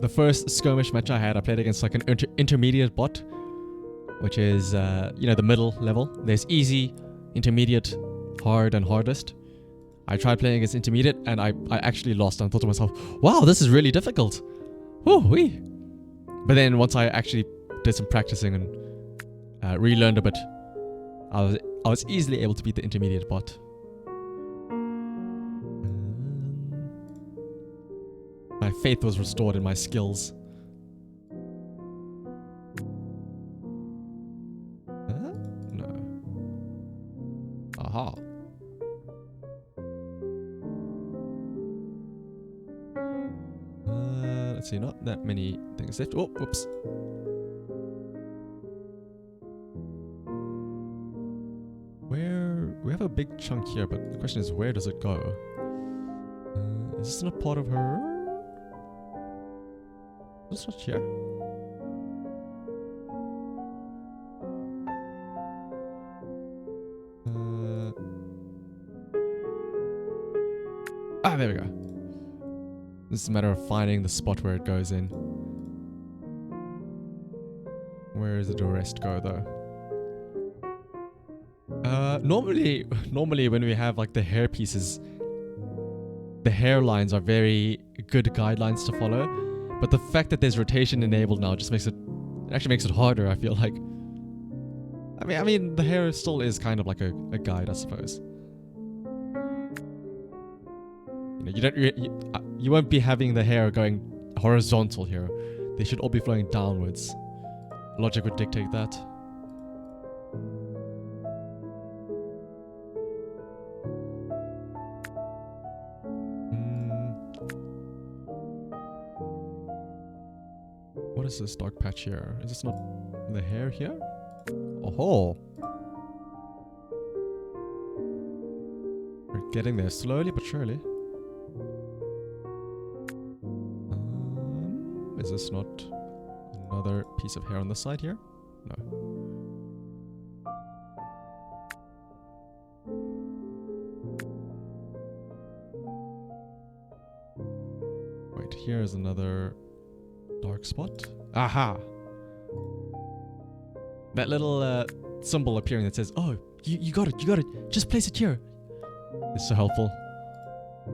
the first skirmish match I had, I played against like an intermediate bot, which is, the middle level. There's easy, intermediate, hard, and hardest. I tried playing against intermediate, and I actually lost, and I thought to myself, wow, this is really difficult. Woo-wee. But then once I actually did some practicing and relearned a bit, I was easily able to beat the intermediate bot. My faith was restored in my skills. No. Aha. Let's see, not that many things left. Oh, whoops. We have a big chunk here, but the question is, where does it go? Is this not part of her? It's not here. There we go. This is a matter of finding the spot where it goes in. Where does the rest go, though? Normally when we have like the hair pieces, the hairlines are very good guidelines to follow. But the fact that there's rotation enabled now just makes it harder, I feel like. I mean, the hair still is kind of like a guide, I suppose. You won't be having the hair going horizontal here. They should all be flowing downwards. Logic would dictate that. What is this dark patch here? Is this not the hair here? Oh, we're getting there slowly but surely. Is this not another piece of hair on the side here? No. Wait, here is another dark spot. Aha! That little symbol appearing that says, oh, you got it, just place it here. It's so helpful.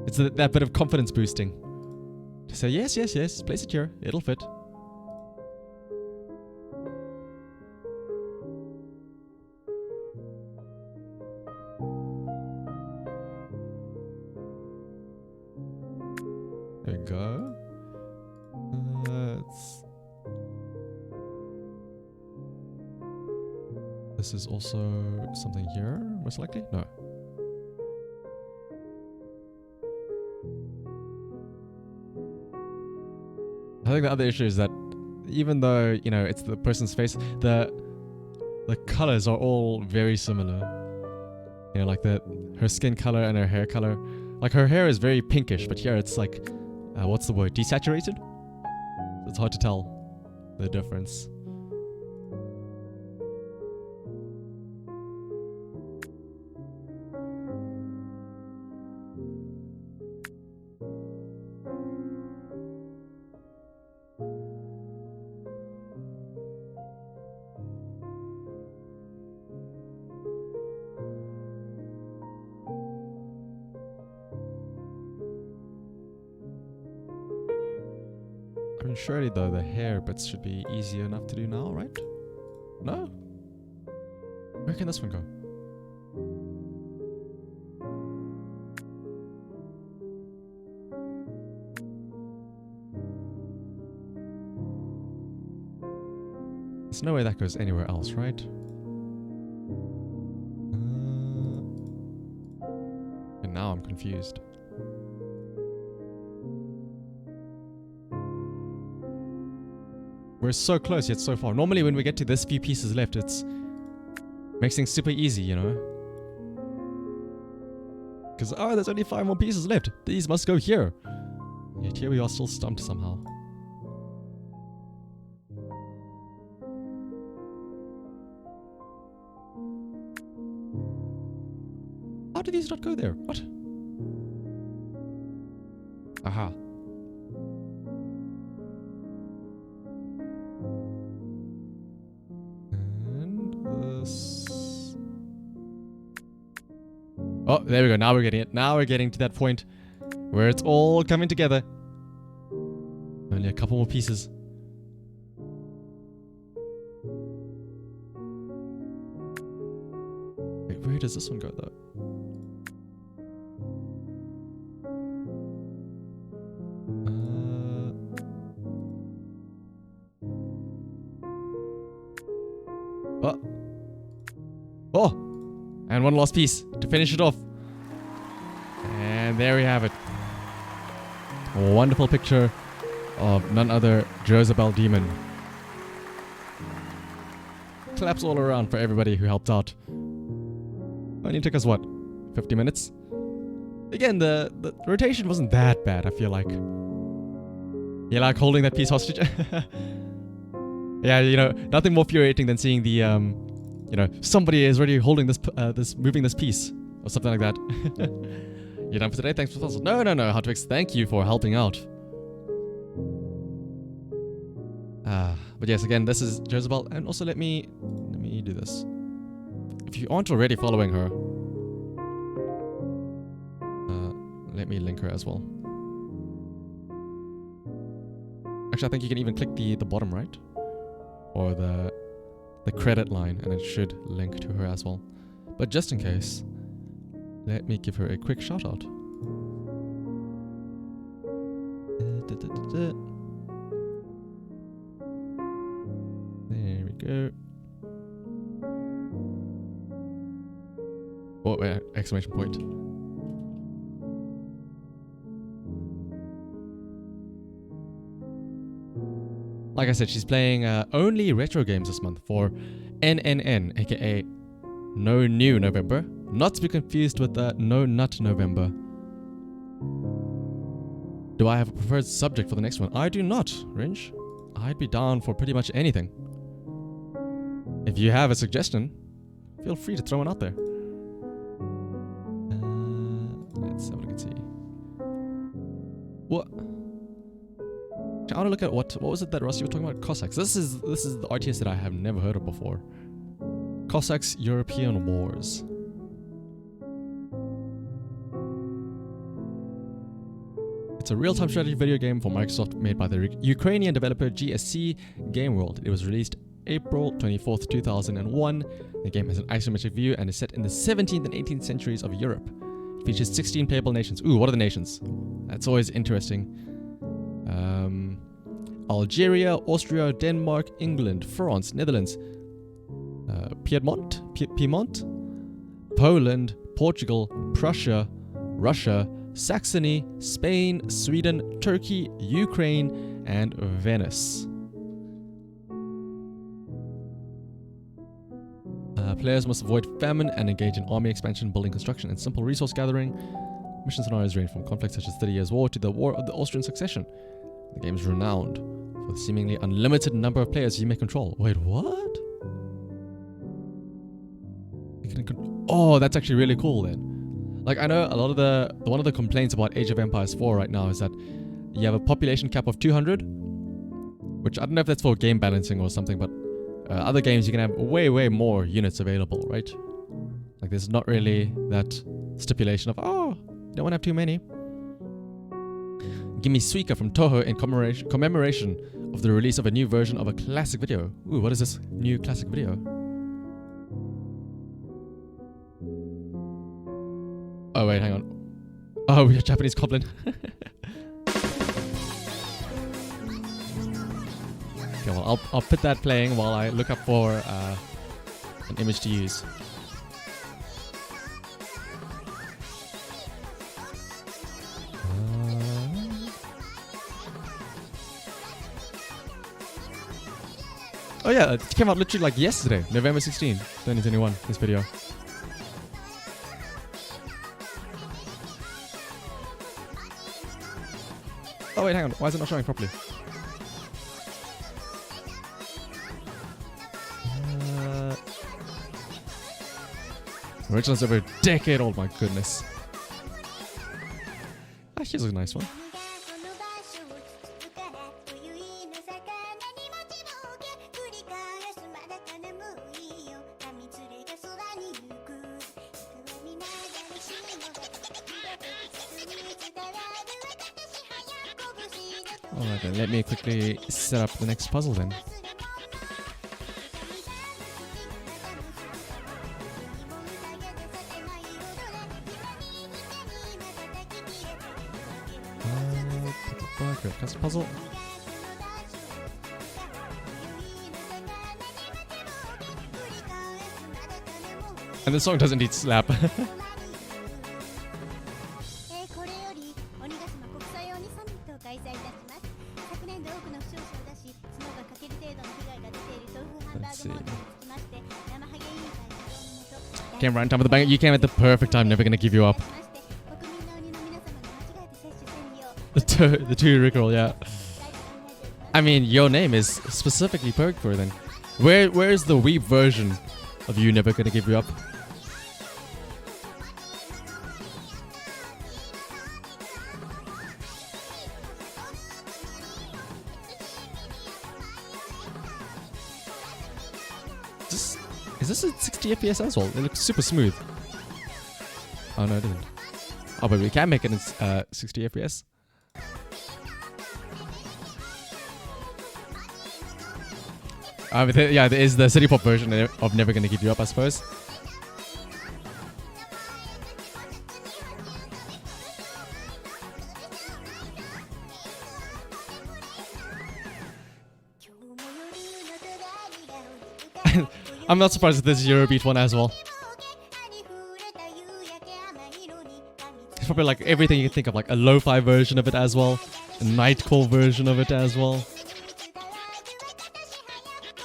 It's that bit of confidence boosting. To say, yes, place it here, it'll fit. There we go. This is also something here, most likely? No. I think the other issue is that even though, it's the person's face, the colors are all very similar. Like her skin color and her hair color Like her hair is very pinkish, but here it's like, what's the word? Desaturated? It's hard to tell the difference. I mean, surely though the hair bits should be easy enough to do now, right? No? Where can this one go? There's no way that goes anywhere else, right? And now I'm confused. We're so close yet so far. Normally when we get to this few pieces left, it's makes things super easy, you know? Because, oh, there's only 5 more pieces left. These must go here. Yet here we are still stumped somehow. How did these not go there? What? Aha. Oh, there we go. Now we're getting it. Now we're getting to that point where it's all coming together. Only a couple more pieces. Wait, where does this one go though? Oh. Oh! And one last piece to finish it off. And there we have it. A wonderful picture of none other Jezebel Demon. Claps all around for everybody who helped out. Only took us what? 50 minutes? Again, the rotation wasn't that bad, I feel like. You like holding that piece hostage? Yeah, you know, nothing more infuriating than seeing the you know, somebody is already holding this, moving this piece, or something like that. You're done for today. Thanks for the puzzle. No, Hotwix. Thank you for helping out. But yes, again, this is Jezebel, and also let me do this. If you aren't already following her, let me link her as well. Actually, I think you can even click the bottom right, or the credit line, and it should link to her as well. But just in case, let me give her a quick shout out. There we go. Oh, wait, exclamation point. Like I said, she's playing only retro games this month for NNN, aka No New November. Not to be confused with No Nut November. Do I have a preferred subject for the next one? I do not, Ringe. I'd be down for pretty much anything. If you have a suggestion, feel free to throw one out there. Let's have a look and see. What? I want to look at what was it that Rusty was talking about? Cossacks. This is the RTS that I have never heard of before. Cossacks European Wars. It's a real-time strategy video game for Microsoft made by the Ukrainian developer GSC Game World. It was released April 24th, 2001. The game has an isometric view and is set in the 17th and 18th centuries of Europe. It features 16 playable nations. Ooh, what are the nations? That's always interesting. Algeria, Austria, Denmark, England, France, Netherlands, Piedmont, Poland, Portugal, Prussia, Russia, Saxony, Spain, Sweden, Turkey, Ukraine, and Venice. Players must avoid famine and engage in army expansion, building construction, and simple resource gathering. Mission scenarios range from conflicts such as 30 Years' War to the War of the Austrian Succession. The game is renowned for the seemingly unlimited number of players you may control. Wait, what? Oh, that's actually really cool then. Like, I know a lot of one of the complaints about Age of Empires 4 right now is that you have a population cap of 200, which I don't know if that's for game balancing or something, but other games you can have way more units available, right? Like, there's not really that stipulation of, oh, you don't want to have too many. Give me Suika from Toho in commemoration of the release of a new version of a classic video. Ooh, what is this new classic video? Oh wait, hang on. Oh, we have Japanese Goblin. Okay, well, I'll put that playing while I look up for an image to use. Oh yeah, it came out literally like yesterday, November 16, 2021, this video. Oh wait, hang on, why is it not showing properly? Original's over a decade old, my goodness. Ah, here's a nice one. Alright then, let me quickly set up the next puzzle then. Custom puzzle. And the song does indeed slap. Let's see. Came right in time with the bang. You came at the perfect time. Never gonna give you up. The two Rickroll, yeah. I mean, your name is specifically perked for then. Where is the Weeb version of you never gonna give you up? Is this a 60 FPS as well? It looks super smooth. Oh no, it doesn't. Oh, but we can make it in 60 FPS. Yeah, there is the City Pop version of Never Gonna Give You Up, I suppose. I'm not surprised if there's a Eurobeat one as well. It's probably like everything you can think of, like a lo-fi version of it as well, a nightcall version of it as well.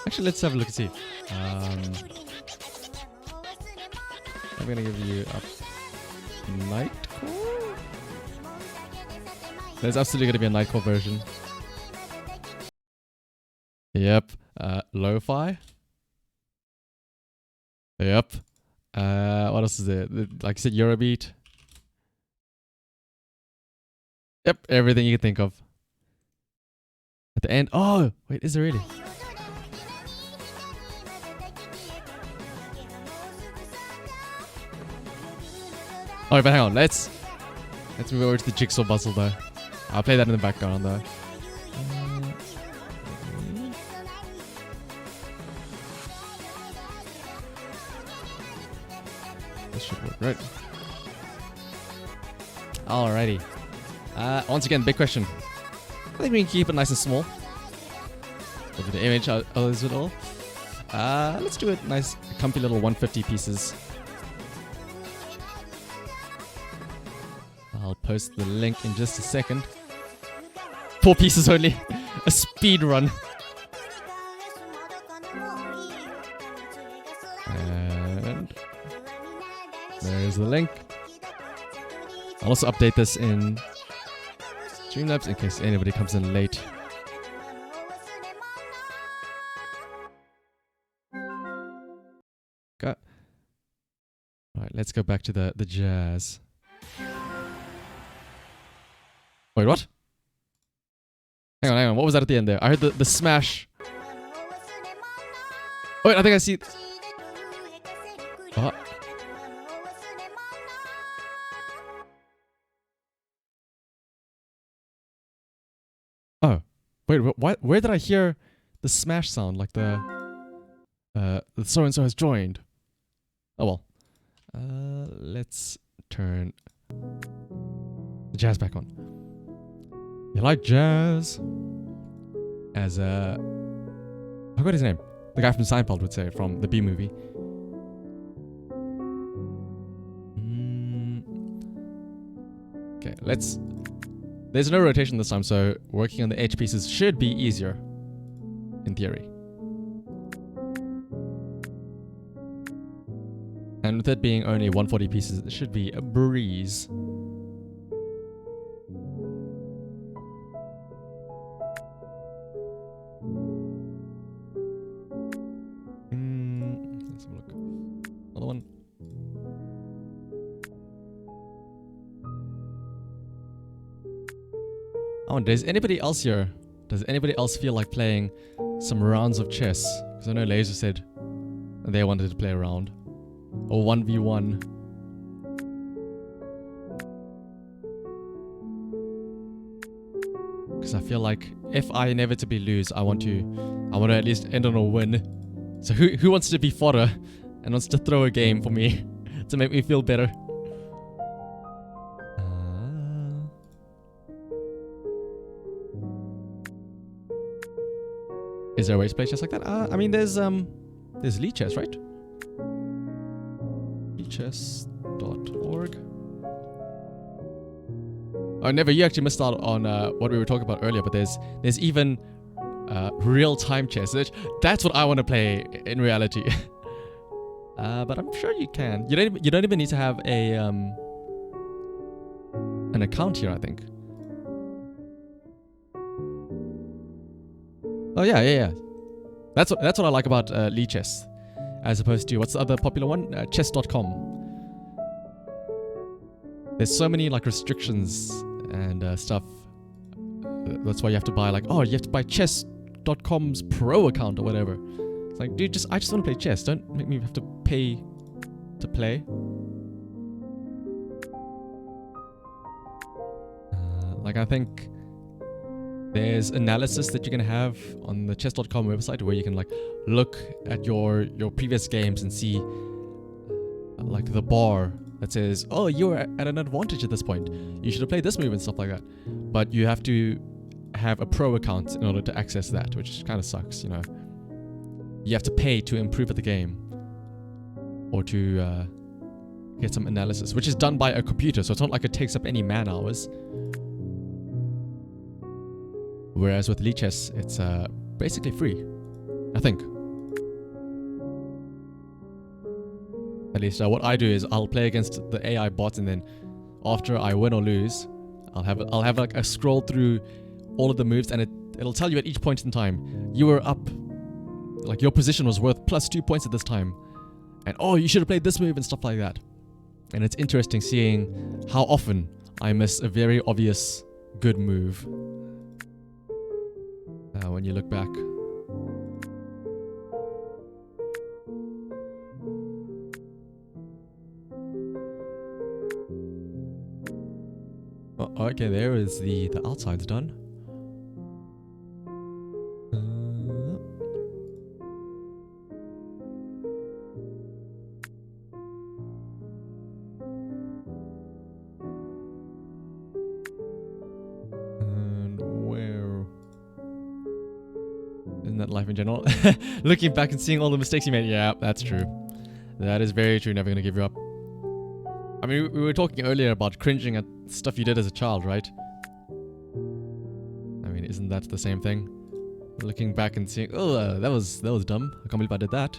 Actually, let's have a look and see. I'm gonna give you a nightcall. There's absolutely gonna be a nightcall version. Yep. Lo-fi. Yep. What else is there? Like I said, Eurobeat. Yep, everything you can think of. At the end. Oh, wait, is there really? Oh, but hang on. Let's move over to the Jigsaw puzzle though. I'll play that in the background though. This should work, right? Alrighty. Once again, big question. I think we can keep it nice and small. Look at the image. How is it all? Let's do it nice, comfy little 150 pieces. I'll post the link in just a second. 4 pieces only. A speed run. And there's the link. I'll also update this in Streamlabs in case anybody comes in late. Okay. Alright, let's go back to the jazz. Wait, what? Hang on. What was that at the end there? I heard the smash. Wait, I think I see... What? Oh. Wait, where did I hear the smash sound? Like the so-and-so has joined. Oh well. Let's turn the jazz back on. You like jazz? As I forgot his name. The guy from Seinfeld would say, from the B movie. Okay, let's... There's no rotation this time, so working on the edge pieces should be easier. In theory. And with it being only 140 pieces, it should be a breeze. Let's have a look. Another one. Oh, does anybody else here? Does anybody else feel like playing some rounds of chess? Because I know Laser said they wanted to play a round. Or 1v1. Because I feel like if I inevitably lose, I want to at least end on a win. So who wants to be fodder and wants to throw a game for me to make me feel better? Is there a way to play chess like that? I mean, there's Lead Chess, right? Leadchess.org. Oh, Never, you actually missed out on what we were talking about earlier, but there's even real-time chess. That's what I want to play in reality. But I'm sure you can. You don't even need to have a an account here, I think. Oh yeah. That's what I like about Lead Chess, as opposed to what's the other popular one? Chess.com. There's so many like restrictions and stuff. That's why you have to buy you have to buy Chess.com's Pro account or whatever. It's like, dude, I just want to play chess. Don't make me have to pay to play. I think there's analysis that you can have on the chess.com website where you can look at your previous games and see the bar that says, oh, you're at an advantage at this point. You should have played this move and stuff like that. But you have to have a pro account in order to access that, which kind of sucks, you know. You have to pay to improve at the game or to get some analysis, which is done by a computer, so it's not like it takes up any man hours. Whereas with Lead Chess, it's basically free, I think. At least what I do is I'll play against the AI bot, and then after I win or lose, I'll have a scroll through all of the moves, and it'll tell you at each point in time, you were up, your position was worth +2 points at this time, and oh, you should have played this move and stuff like that. And it's interesting seeing how often I miss a very obvious good move. When you look back. Oh, okay, there is the outside's done. Life in general. Looking back and seeing all the mistakes you made. Yeah, that's true. That is very true. Never gonna give you up. I mean, we were talking earlier about cringing at stuff you did as a child, right? I mean, isn't that the same thing? Looking back and seeing, oh, that was dumb. I can't believe I did that.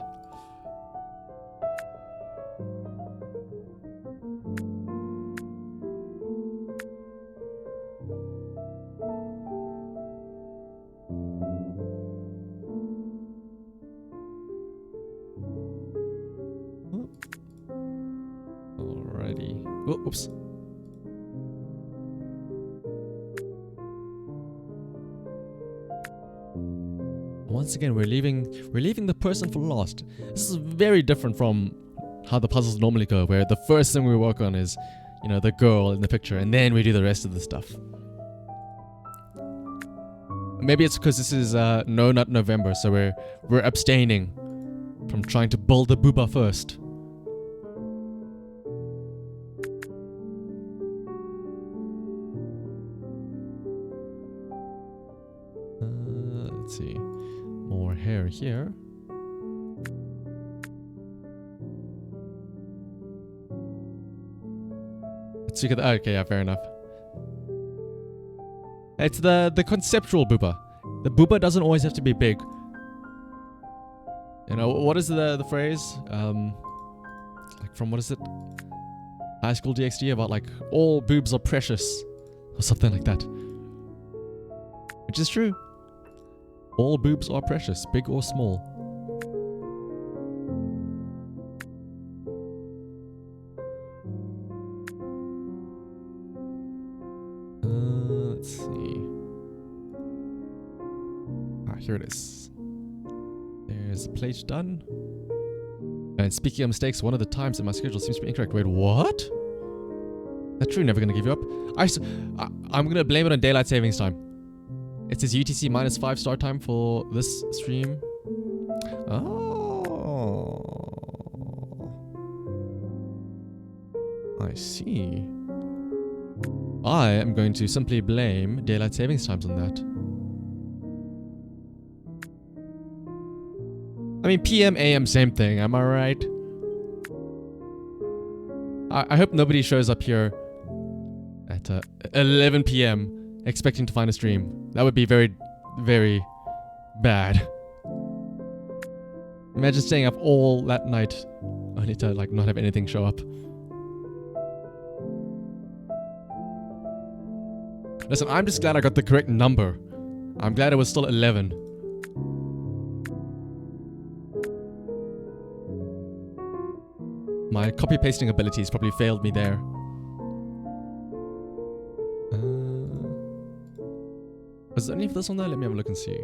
Oops. Once again, we're leaving the person for last. This is very different from how the puzzles normally go, where the first thing we work on is, you know, the girl in the picture, and then we do the rest of the stuff. Maybe it's because this is No Nut November, so we're abstaining from trying to build the booba first. Let's see. More hair here. Let's look at the, okay, yeah, fair enough. It's the conceptual booba. The booba doesn't always have to be big. You know, what is the phrase? Like from, what is it? High School DxD, about like all boobs are precious or something like that. Which is true. All boobs are precious, big or small. Let's see. Here it is. There's the plate done. And speaking of mistakes, one of the times in my schedule seems to be incorrect. Wait, what? That's true, never gonna give you up. I'm gonna blame it on daylight savings time. It says UTC -5 start time for this stream. Oh. I see. I am going to simply blame daylight savings times on that. I mean, PM, AM, same thing, am I right? I hope nobody shows up here at 11 PM expecting to find a stream. That would be very, very bad. Imagine staying up all that night only to like not have anything show up. Listen, I'm just glad I got the correct number. I'm glad it was still 11. My copy-pasting abilities probably failed me there. Was there any of this on there? Let me have a look and see.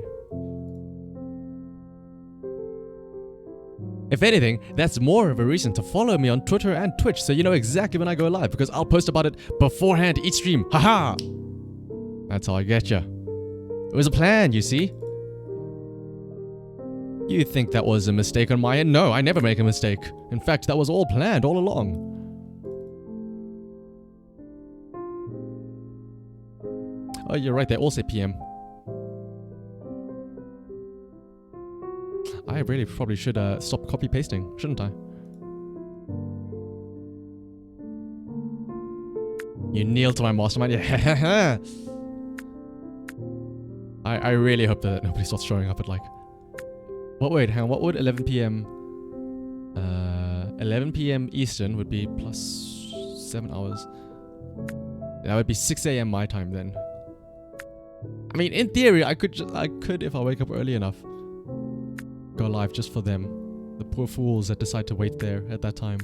If anything, that's more of a reason to follow me on Twitter and Twitch so you know exactly when I go live, because I'll post about it beforehand each stream. Haha! That's how I get ya. It was a plan, you see. You think that was a mistake on my end? No, I never make a mistake. In fact, that was all planned all along. Oh, you're right, they all say PM. I really probably should stop copy-pasting, shouldn't I? You kneel to my mastermind? Yeah. I really hope that nobody starts showing up at like... What, wait, hang on, what would 11 PM... 11 PM Eastern would be plus 7 hours. That would be 6 AM my time then. I mean, in theory, I could if I wake up early enough, go live just for them. The poor fools that decide to wait there at that time.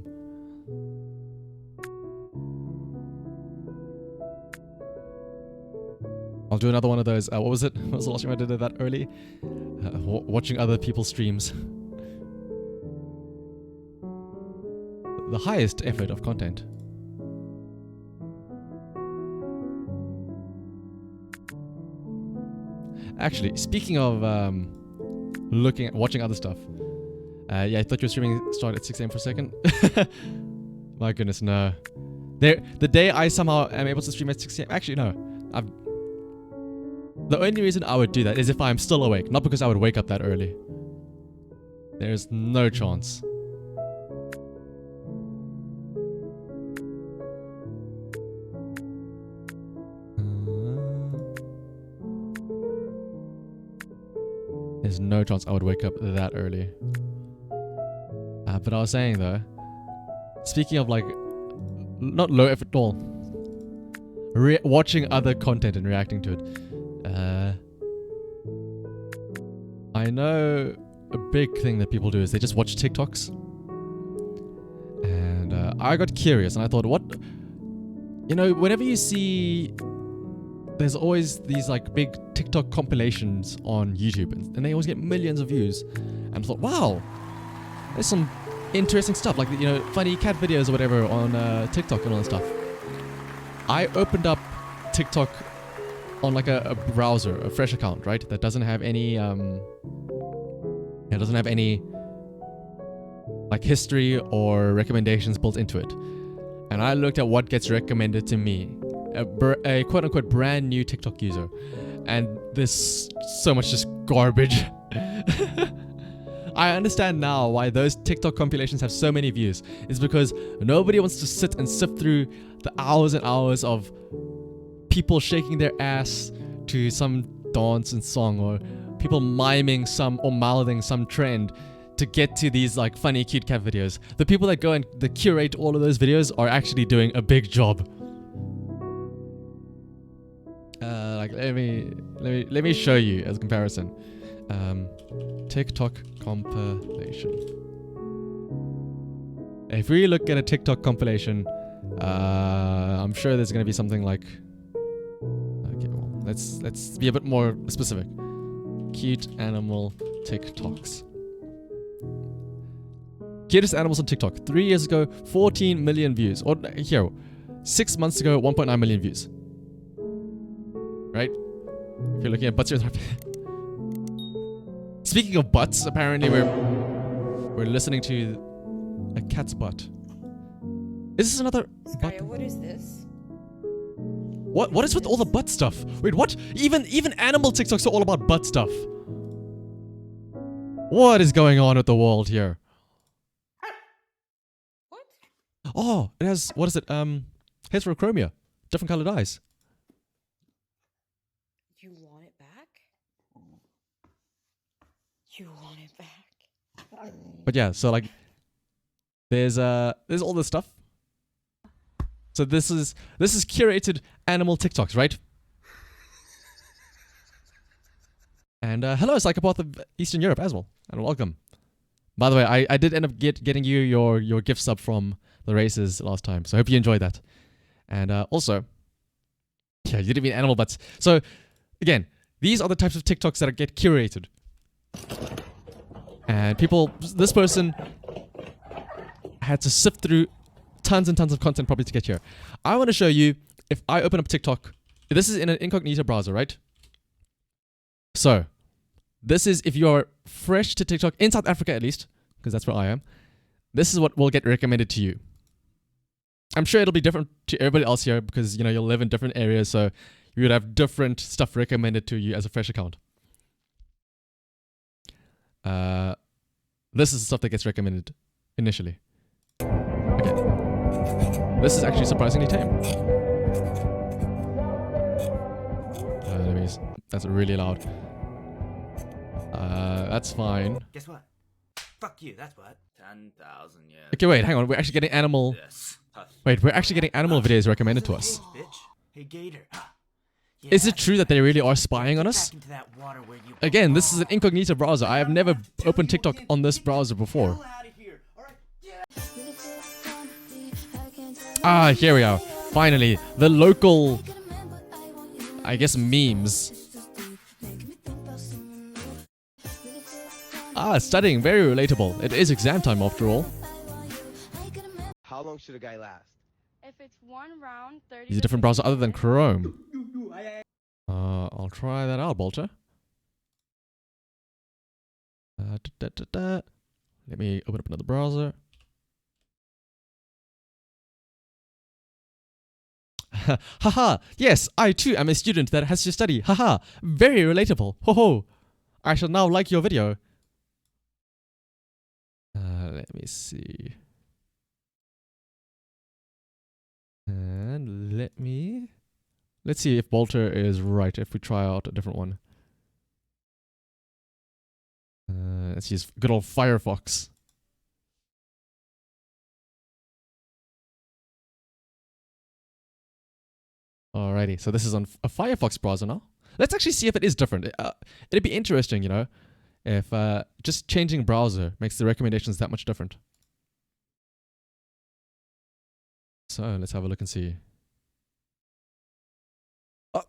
I'll do another one of those. What was it? What was the last time I did it that early? Watching other people's streams. The highest effort of content. Actually, speaking of watching other stuff. Yeah, I thought your streaming started at 6 AM for a second. My goodness, no. The day I somehow am able to stream at 6 AM. Actually, no. The only reason I would do that is if I'm still awake, not because I would wake up that early. There's no chance. There's no chance I would wake up that early. But I was saying though, speaking of like, not low effort at all, watching other content and reacting to it. I know a big thing that people do is they just watch TikToks. And I got curious and I thought, You know, whenever you see, there's always these like big TikTok compilations on YouTube, and they always get millions of views. And I thought, wow, there's some interesting stuff, like, you know, funny cat videos or whatever on TikTok and all that stuff. I opened up TikTok on like a browser, a fresh account, right? That doesn't have any like history or recommendations built into it. And I looked at what gets recommended to me, a quote-unquote brand new TikTok user, and there's so much just garbage. I understand now why those TikTok compilations have so many views. It's because nobody wants to sit and sift through the hours and hours of people shaking their ass to some dance and song, or people miming some or mouthing some trend to get to these like funny cute cat videos. The people that go and curate all of those videos are actually doing a big job. Like let me show you as a comparison. TikTok compilation. If we look at a TikTok compilation, I'm sure there's gonna be something like, okay, well, let's be a bit more specific. Cute animal TikToks. Cutest animals on TikTok. 3 years ago, 14 million views. Or here, 6 months ago, 1.9 million views. Right? If you're looking at butts, speaking of butts, apparently we're listening to a cat's butt. Is this another butt? What is this? What is with all the butt stuff? Wait, what? Even animal TikToks are all about butt stuff. What is going on with the world here? What? Oh, it has, what is it? Heterochromia. Different colored eyes. You want it back? You want it back? But yeah, so like there's all this stuff. So this is curated animal TikToks, right? And hello, Psychopath of Eastern Europe as well, and welcome. By the way, I did end up getting you your gift sub from the races last time, so I hope you enjoyed that. And also, yeah, you didn't mean animal butts. So again, these are the types of TikToks that get curated. And people, this person had to sift through tons and tons of content probably to get here. I want to show you, if I open up TikTok, this is in an incognito browser, right? So, this is if you are fresh to TikTok, in South Africa at least, because that's where I am, this is what will get recommended to you. I'm sure it'll be different to everybody else here because, you know, you'll live in different areas, so you would have different stuff recommended to you as a fresh account. This is the stuff that gets recommended initially. Okay. This is actually surprisingly tame. That's really loud. That's fine. Guess what? Fuck you, that's what. 10,000 years. Okay, wait, hang on. We're actually getting animal... Wait, we're actually getting animal videos recommended to us. Hey, bitch. Hey, Gator. Yeah, Is it true that they really are spying on us? Again, this is an incognito browser. I have never opened TikTok on this browser before. Ah, here we are. Finally, the local, I guess, memes. Ah, studying, very relatable. It is exam time after all. How long should a guy last? If it's one round, 30. Use a different browser other than Chrome. I'll try that out, Bolter. Let me open up another browser. Haha, yes, I too am a student that has to study. Haha, very relatable. Ho ho. I shall now like your video. Let me see. And let's see if Bolter is right, if we try out a different one. Let's use good old Firefox. Alrighty, so this is on a Firefox browser now. Let's actually see if it is different. It'd be interesting, you know, if just changing browser makes the recommendations that much different. So let's have a look and see.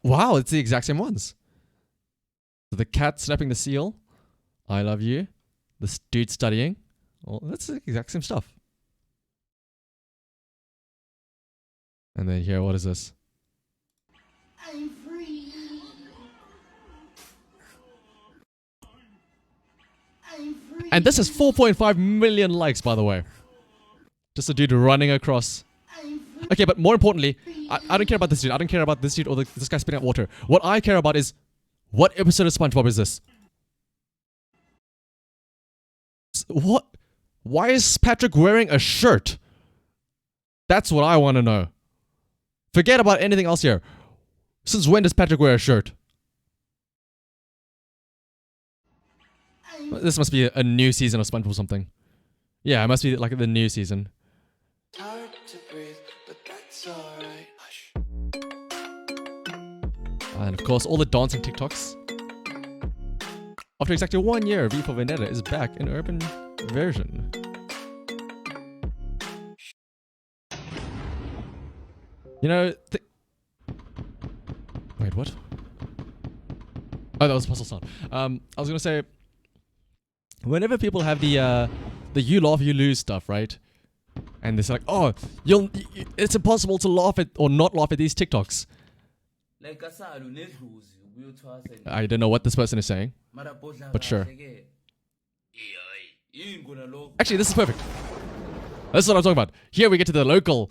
Wow, it's the exact same ones. So the cat snapping the seal. I love you. This dude studying. Well, that's the exact same stuff. And then here, what is this? I'm free. I'm free. And this has 4.5 million likes, by the way. Just a dude running across. I'm free. Okay, but more importantly, I don't care about this dude. I don't care about this dude or this guy spitting out water. What I care about is, what episode of SpongeBob is this? What? Why is Patrick wearing a shirt? That's what I want to know. Forget about anything else here. Since when does Patrick wear a shirt? This must be a new season of SpongeBob or something. Yeah, it must be like the new season. Hard to breathe, but that's alright. Hush. And of course, all the dancing TikToks. After exactly 1 year, V for Vendetta is back in urban version. You know, wait, what? Oh, that was puzzle sound. I was gonna say, whenever people have the you laugh, you lose stuff, right? And they're like, oh, it's impossible to laugh at or not laugh at these TikToks. I don't know what this person is saying, but sure. Actually, this is perfect. That's what I'm talking about. Here we get to the local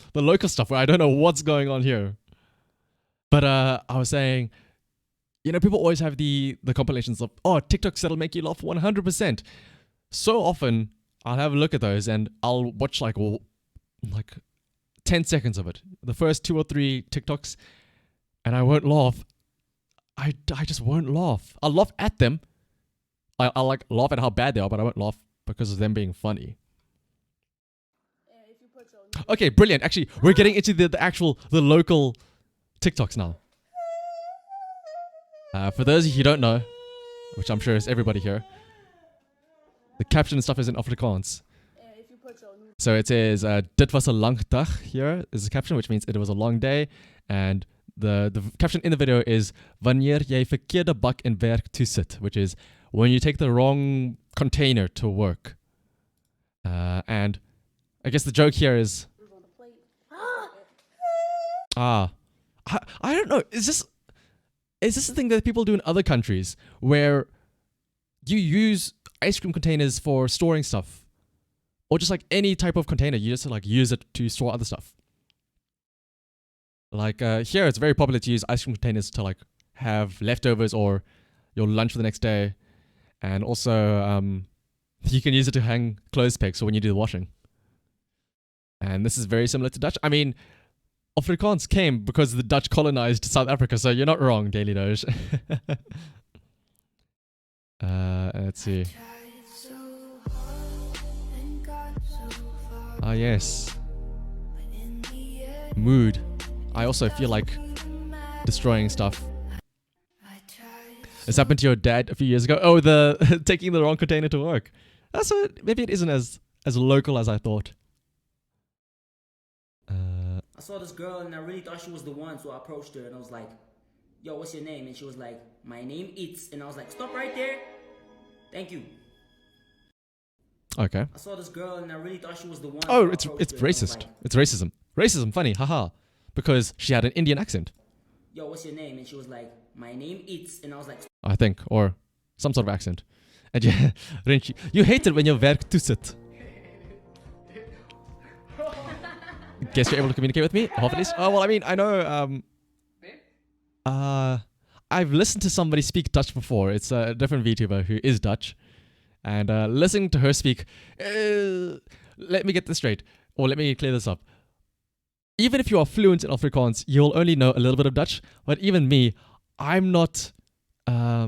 stuff where I don't know what's going on here. But I was saying, you know, people always have the compilations of, oh, TikToks that'll make you laugh 100%. So often, I'll have a look at those and I'll watch like 10 seconds of it. The first 2 or 3 TikToks, and I won't laugh. I just won't laugh. I'll laugh at them. I'll like laugh at how bad they are, but I won't laugh because of them being funny. Okay, brilliant. Actually, we're getting into the local TikToks now. For those of you who don't know, which I'm sure is everybody here, the caption and stuff is in Afrikaans. So it says, dit was 'n lang dag here is the caption, which means it was a long day. And the caption in the video is, wanneer jy verkeerde bak en werk toesit, which is when you take the wrong container to work. And I guess the joke here is, I don't know. Is this a thing that people do in other countries where you use ice cream containers for storing stuff, or just like any type of container, you just like use it to store other stuff? Like here, it's very popular to use ice cream containers to like have leftovers or your lunch for the next day, and also you can use it to hang clothes pegs for when you do the washing. And this is very similar to Dutch. I mean, Afrikaans came because the Dutch colonized South Africa, so you're not wrong, Daily Doge. Let's see. Ah, yes. Mood. I also feel like destroying stuff. This happened to your dad a few years ago. Oh, the taking the wrong container to work. That's what, maybe it isn't as local as I thought. I saw this girl and I really thought she was the one, so I approached her and I was like, yo, what's your name? And she was like, my name is, and I was like, stop right there. Thank you. Okay. I saw this girl and I really thought she was the one. Oh, so it's racist. It's racism. Racism, funny, haha. Because she had an Indian accent. Yo, what's your name? And she was like, my name is, and I was like, I think, or some sort of accent. And yeah, Rentje, you hate it when your werk toesit. Guess you're able to communicate with me, hopefully. Oh, well, I mean, I know, I've listened to somebody speak Dutch before. It's a different VTuber who is Dutch. And listening to her speak, let me get this straight, or let me clear this up. Even if you are fluent in Afrikaans, you'll only know a little bit of Dutch. But even me, I'm not, I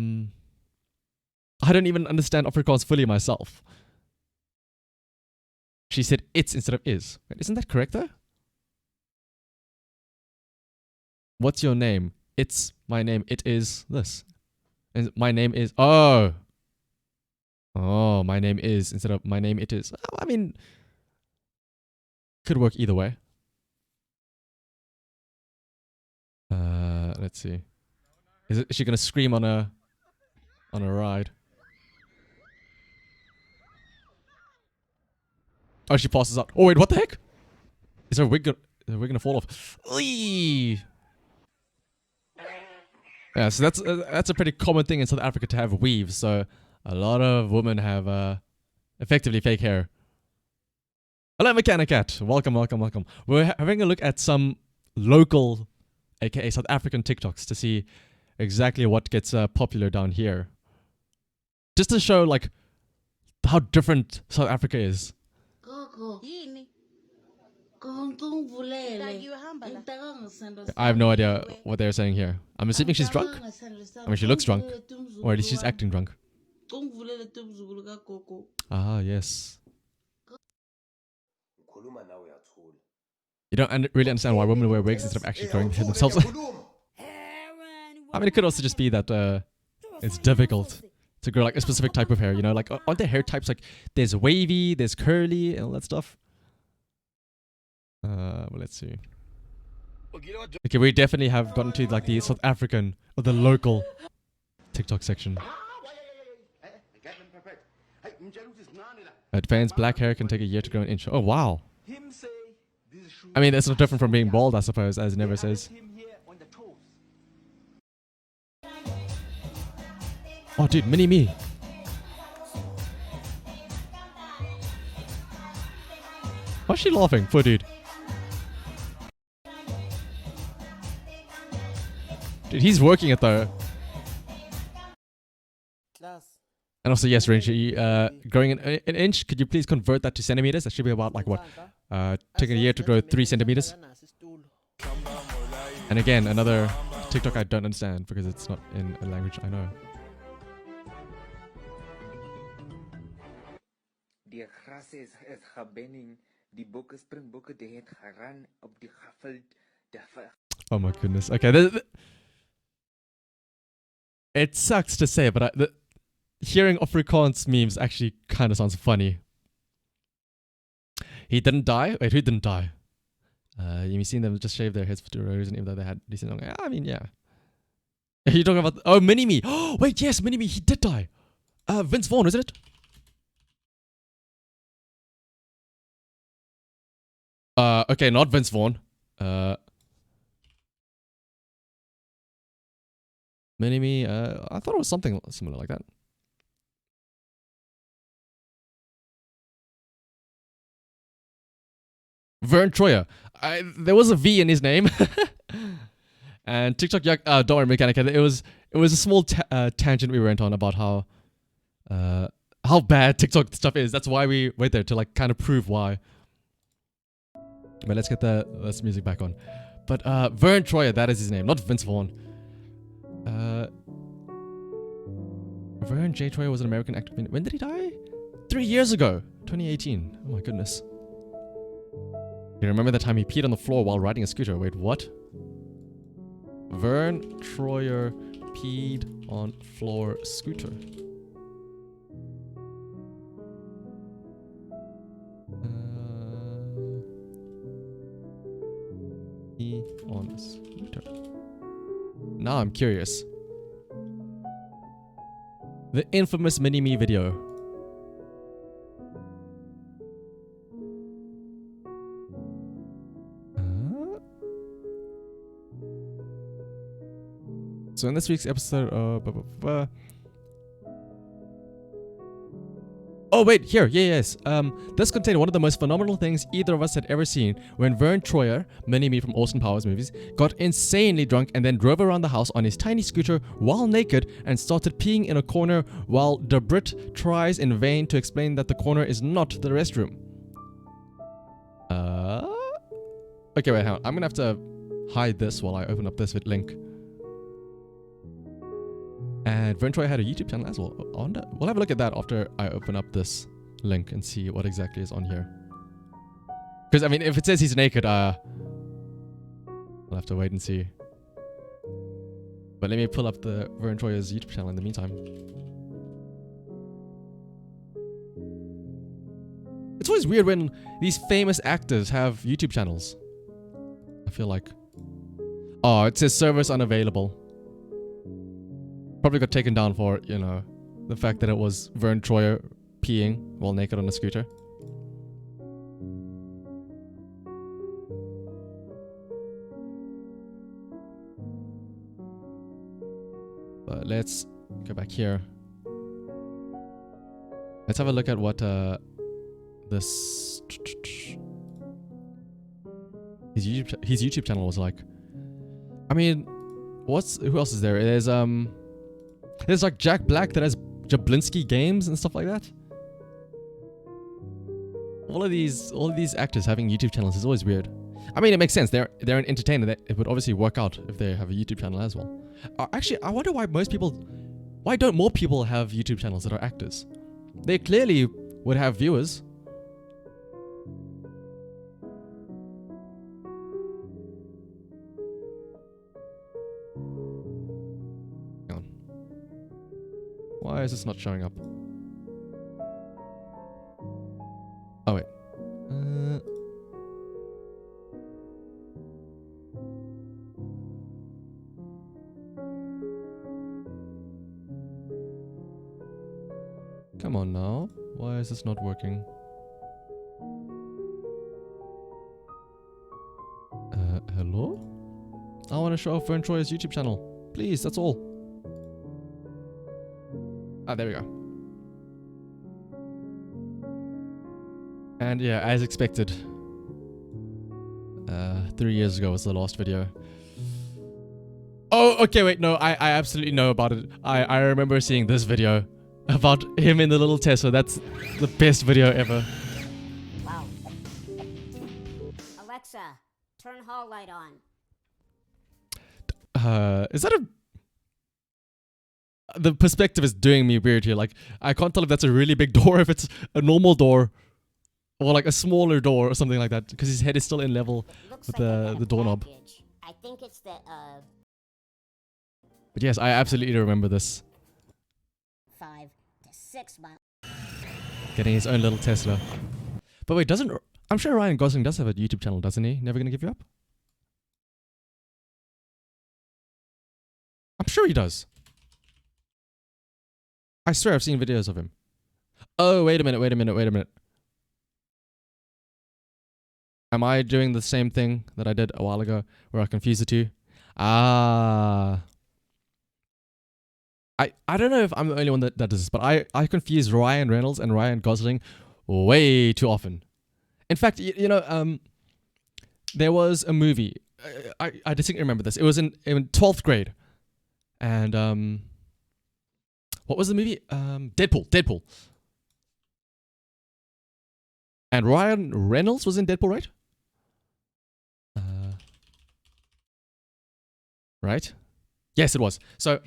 don't even understand Afrikaans fully myself. She said it's instead of is. Isn't that correct though? What's your name? It's my name. It is this. And my name is, oh, my name is instead of my name it is. I mean, could work either way. Let's see. Is she gonna scream on a ride? Oh, she passes out. Oh wait, what the heck? Is her wig gonna fall off? Eee! Yeah, so that's a pretty common thing in South Africa to have weaves. So a lot of women have effectively fake hair. Hello, Mechanicat. Welcome, welcome, welcome. We're having a look at some local, aka South African TikToks to see exactly what gets popular down here. Just to show like how different South Africa is. I have no idea what they're saying here. I'm assuming she's drunk. I mean, she looks drunk. Or at least she's acting drunk. Ah, yes. You don't really understand why women wear wigs instead of actually growing their hair themselves. I mean, it could also just be that it's difficult to grow like a specific type of hair, you know? Like, aren't there hair types like there's wavy, there's curly, and all that stuff? Well, let's see. Okay, we definitely have gotten to like the South African or the local TikTok section. It depends. Black hair can take a year to grow an inch. Oh wow. I mean, that's not different from being bald, I suppose, as Never says. Oh, dude, mini me. Why's she laughing? Poor dude. Dude, he's working it though. And also, yes, Renji, growing an inch, could you please convert that to centimeters? That should be about like what? Taking a year to grow 3 centimeters. And again, another TikTok I don't understand because it's not in a language I know. Die gras is gebenning, die bokke springbokke die het geran op die gaffel. Oh my goodness. Okay, it sucks to say, but hearing Afrikaans memes actually kind of sounds funny. He didn't die? Wait, who didn't die? You've seen them just shave their heads for 2 reasons, even though they had decent long. I mean, yeah. Are you talking about... Oh, Mini-Me! Oh, wait, yes, Mini-Me, he did die. Vince Vaughn, isn't it? Okay, not Vince Vaughn. Mini-Me, I thought it was something similar like that. Vern Troyer. There was a V in his name. And TikTok, don't worry, Mechanica. It was a small tangent we went on about how bad TikTok stuff is. That's why we went there, to like kind of prove why. But let's get this music back on. But Vern Troyer, that is his name, not Vince Vaughn. Vern J. Troyer was an American actor. When did he die? 3 years ago, 2018. Oh my goodness. You remember the time he peed on the floor while riding a scooter? Wait, what? Vern Troyer peed on floor scooter. Pee on scooter. Now I'm curious. The infamous Mini-Me video. So in this week's episode, oh wait, here, yes. This contained one of the most phenomenal things either of us had ever seen when Vern Troyer, Mini-Me from Austin Powers movies, got insanely drunk and then drove around the house on his tiny scooter while naked and started peeing in a corner while Debrit tries in vain to explain that the corner is not the restroom. Okay, wait, hang on. I'm gonna have to hide this while I open up this link. And Vern Troyer had a YouTube channel as well. We'll have a look at that after I open up this link and see what exactly is on here. Because, I mean, if it says he's naked, we'll have to wait and see. But let me pull up the Vern Troyer's YouTube channel in the meantime. It's always weird when these famous actors have YouTube channels. I feel like... Oh, it says service unavailable. Probably got taken down for, you know, the fact that it was Vern Troyer peeing while naked on a scooter. But let's go back here. Let's have a look at what this his YouTube channel was like. I mean, who else is there? There's like Jack Black that has Jablinski Games and stuff like that. All of these actors having YouTube channels is always weird. I mean, it makes sense. They're an entertainer. It would obviously work out if they have a YouTube channel as well. Actually, I wonder why don't more people have YouTube channels that are actors? They clearly would have viewers. Hang on. Why is this not showing up? Oh wait. Come on now. Why is this not working? Hello? I want to show off Vern Troyer's YouTube channel. Please, that's all. Ah, there we go. And yeah, as expected. 3 years ago was the last video. Oh, okay, wait, no, I absolutely know about it. I remember seeing this video about him in the little Tesla. That's the best video ever. Wow. Alexa, turn hall light on. Is that the perspective is doing me weird here. Like, I can't tell if that's a really big door, if it's a normal door, or like a smaller door or something like that, because his head is still in level with the doorknob. I think it's the But yes, I absolutely remember this. 5 to 6 miles. Getting his own little Tesla. But wait, I'm sure Ryan Gosling does have a YouTube channel, doesn't he? Never Gonna Give You Up? I'm sure he does. I swear I've seen videos of him. Oh, wait a minute. Am I doing the same thing that I did a while ago where I confused the two? Ah. I don't know if I'm the only one that does this, but I confuse Ryan Reynolds and Ryan Gosling way too often. In fact, you know, there was a movie. I distinctly remember this. It was in 12th grade. And what was the movie? Deadpool. And Ryan Reynolds was in Deadpool, right? Right? Yes, it was. So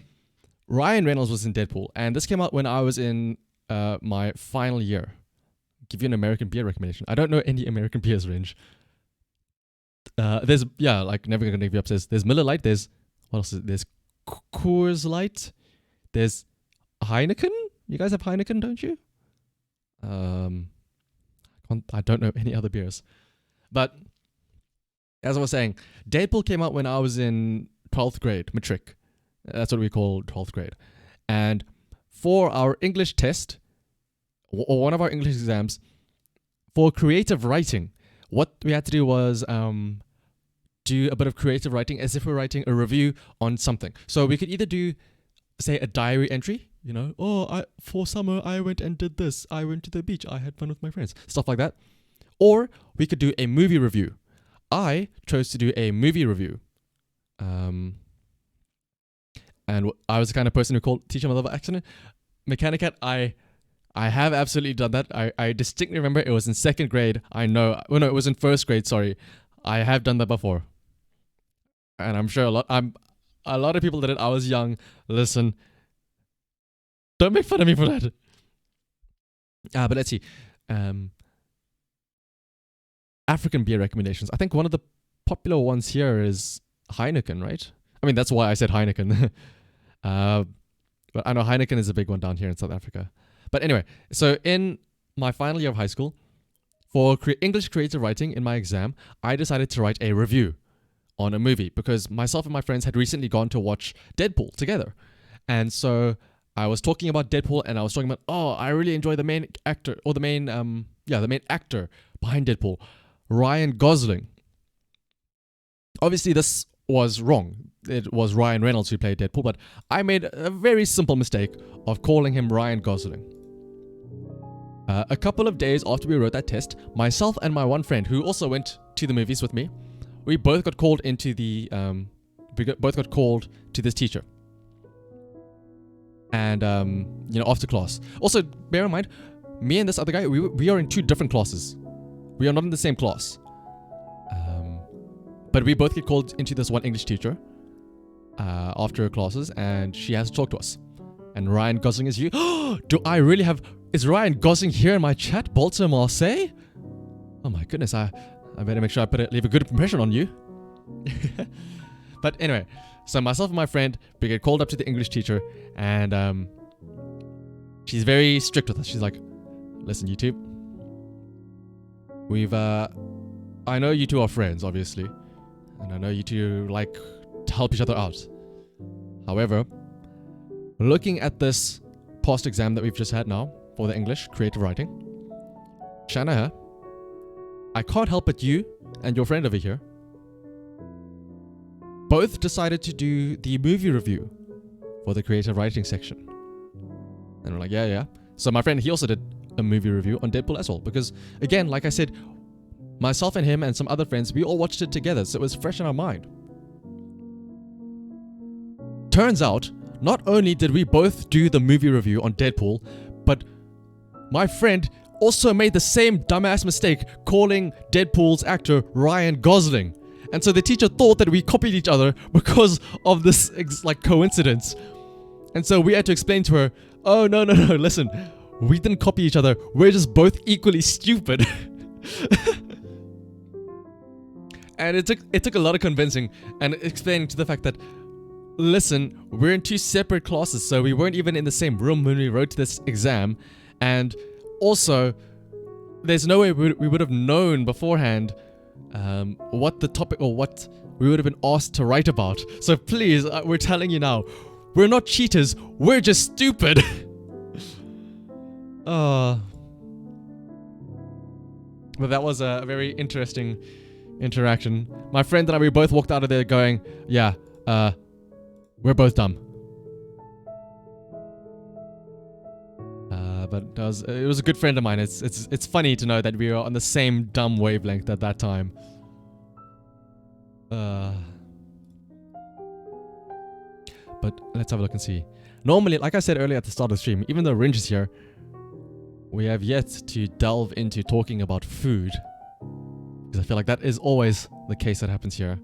Ryan Reynolds was in Deadpool, and this came out when I was in my final year. Give you an American beer recommendation. I don't know any American beers range. There's like Never Gonna Give You Up says. There's Miller Lite. There's what else? There's Coors Light. There's Heineken. You guys have Heineken, don't you? I don't know any other beers. But as I was saying, Deadpool came out when I was in 12th grade, matric. That's what we call 12th grade. And for our English test, or one of our English exams, for creative writing, what we had to do was do a bit of creative writing as if we're writing a review on something. So we could either do, say, a diary entry, you know, for summer I went and did this. I went to the beach. I had fun with my friends. Stuff like that. Or we could do a movie review. I chose to do a movie review. And I was the kind of person who called Teacher My Love Accident Mechanicat. I have absolutely done that. I distinctly remember it was in 2nd grade. I know. Well, no, it was in 1st grade. Sorry. I have done that before. And I'm sure a lot of people did it. I was young. Listen. Don't make fun of me for that. But let's see. African beer recommendations. I think one of the popular ones here is Heineken, right? I mean, that's why I said Heineken. But I know Heineken is a big one down here in South Africa. But anyway, so in my final year of high school, for English creative writing in my exam, I decided to write a review on a movie because myself and my friends had recently gone to watch Deadpool together. And so I was talking about Deadpool, and I was talking about, oh, I really enjoy the main actor, or the main actor behind Deadpool, Ryan Gosling. Obviously, this was wrong. It was Ryan Reynolds who played Deadpool, but I made a very simple mistake of calling him Ryan Gosling. A couple of days after we wrote that test, myself and my one friend, who also went to the movies with me, we both got called into the both got called to this teacher. And after class. Also, bear in mind, me and this other guy, we are in two different classes. We are not in the same class. But we both get called into this one English teacher after her classes, and she has to talk to us. And Ryan Gosling is you. Is Ryan Gosling here in my chat? Baltimore Marseille? Oh my goodness, I better make sure I leave a good impression on you. But anyway, so myself and my friend, we get called up to the English teacher, and she's very strict with us. She's like, listen, you two, I know you two are friends, obviously, and I know you two like to help each other out. However, looking at this past exam that we've just had now for the English creative writing, Shanaha, I can't help but you and your friend over here both decided to do the movie review for the creative writing section. And we're like, yeah. So my friend, he also did a movie review on Deadpool as well, because again, like I said, myself and him and some other friends, we all watched it together, so it was fresh in our mind. Turns out, not only did we both do the movie review on Deadpool, but my friend also made the same dumbass mistake calling Deadpool's actor Ryan Gosling. And so the teacher thought that we copied each other because of this coincidence. And so we had to explain to her, oh, no, listen, we didn't copy each other. We're just both equally stupid. And it took a lot of convincing and explaining to the fact that, listen, we're in two separate classes, so we weren't even in the same room when we wrote this exam. And also, there's no way we would have known beforehand what the topic or what we would have been asked to write about. So please, we're telling you now, we're not cheaters, we're just stupid. But that was a very interesting interaction. My friend and I, we both walked out of there going, yeah, we're both dumb. But it was a good friend of mine. It's funny to know that we were on the same dumb wavelength at that time. But let's have a look and see. Normally, like I said earlier at the start of the stream, even though Ringe is here, we have yet to delve into talking about food, because I feel like that is always the case that happens here.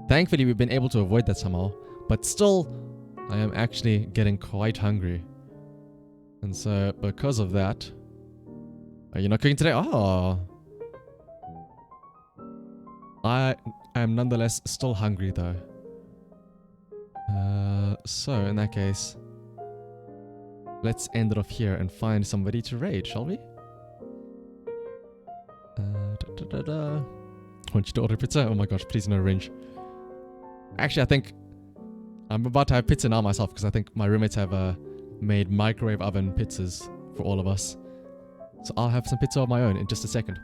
Thankfully, we've been able to avoid that somehow, but still, I am actually getting quite hungry. And so, because of that... Are you not cooking today? Oh! I am nonetheless still hungry, though. So, in that case... let's end it off here and find somebody to raid, shall we? I want you to order pizza? Oh my gosh, please no Ringe. Actually, I think... I'm about to have pizza now myself, because I think my roommates have... made microwave oven pizzas for all of us. So I'll have some pizza of my own in just a second.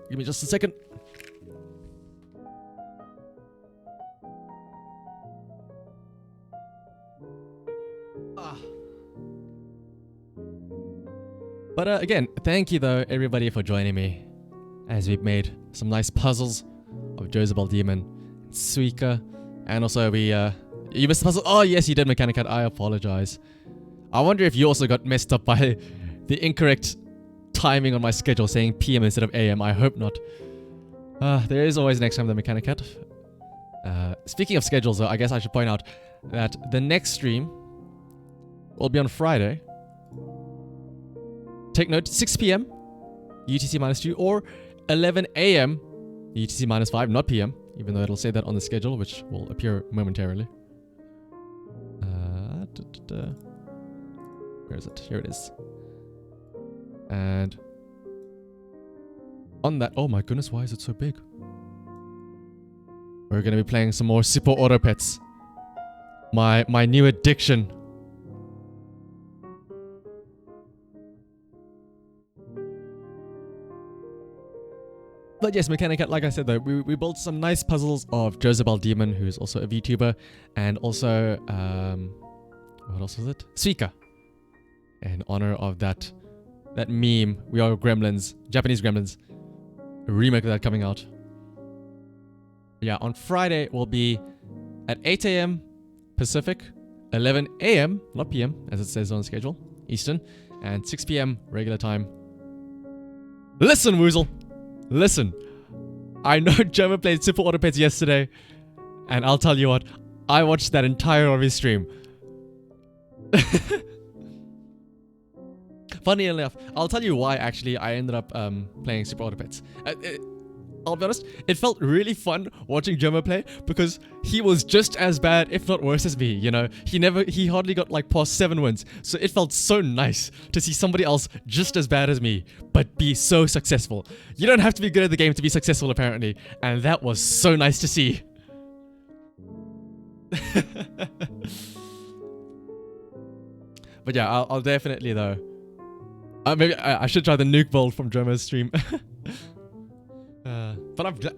Give me just a second. But again, thank you though everybody for joining me as we've made some nice puzzles of Joseph Demon, Suika. And also you missed the puzzle. Oh yes, you did, Mechanic Cat. I apologize. I wonder if you also got messed up by the incorrect timing on my schedule saying PM instead of AM. I hope not. There is always next time, the Mechanic Cat. Speaking of schedules though, I guess I should point out that the next stream will be on Friday. Take note, 6 PM UTC -2 or 11 AM UTC -5, not PM. Even though it'll say that on the schedule, which will appear momentarily. Where is it? Here it is. And on that... Oh my goodness, why is it so big? we're gonna be playing some more Super Auto Pets. My new addiction. But yes, Mechanica, like I said though, we built some nice puzzles of Josabel Demon, who's also a VTuber, and also, what else was it? Suika. In honor of that meme, We Are Gremlins, Japanese Gremlins, a remake of that coming out. Yeah, on Friday will be at 8 a.m. Pacific, 11 a.m., not p.m., as it says on the schedule, Eastern, and 6 p.m. regular time. Listen, Woozle! Listen, I know German played Super Auto Pets yesterday, and I'll tell you what, I watched that entire of his stream. Funny enough, I'll tell you why actually I ended up playing Super Auto Pets. I'll be honest, it felt really fun watching German play because he was just as bad, if not worse as me, you know. He hardly got like past 7 wins, so it felt so nice to see somebody else just as bad as me, but be so successful. You don't have to be good at the game to be successful apparently, and that was so nice to see. But yeah, I'll definitely though. Maybe I should try the nuke build from Jomo's stream. But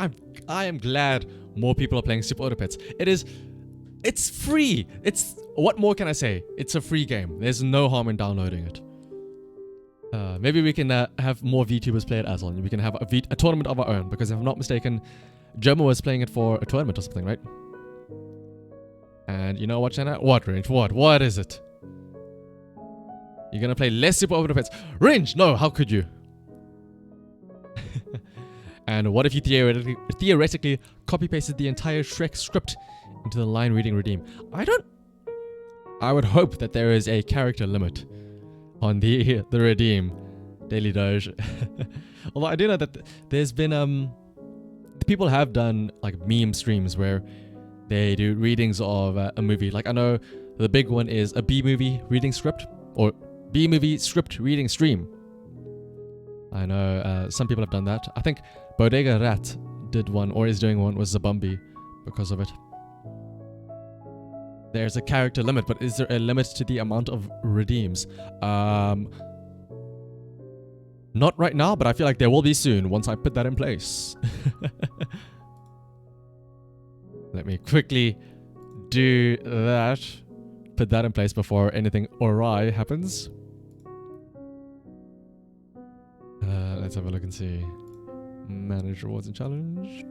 I am glad more people are playing Super Auto Pets. It's free. What more can I say? It's a free game. There's no harm in downloading it. Maybe we can have more VTubers play it as well. We can have a tournament of our own, because if I'm not mistaken, Jomo was playing it for a tournament or something, right? And you know what, Shanna? What, Range? What is it? You're gonna play less Super Auto Pets? Range! No, how could you? And what if you theoretically copy-pasted the entire Shrek script into the line reading redeem? I would hope that there is a character limit on the redeem, Daily Doge. Although I do know that there's been people have done like meme streams where they do readings of a movie. Like I know the big one is a B-movie reading script, or B-movie script reading stream. I know some people have done that. I think Bodega Rat did one, or is doing one, with Zabumbi because of it. There's a character limit, but is there a limit to the amount of redeems? Not right now, but I feel like there will be soon once I put that in place. Let me quickly do that. Put that in place before anything awry happens. Let's have a look and see. Manage rewards and challenge.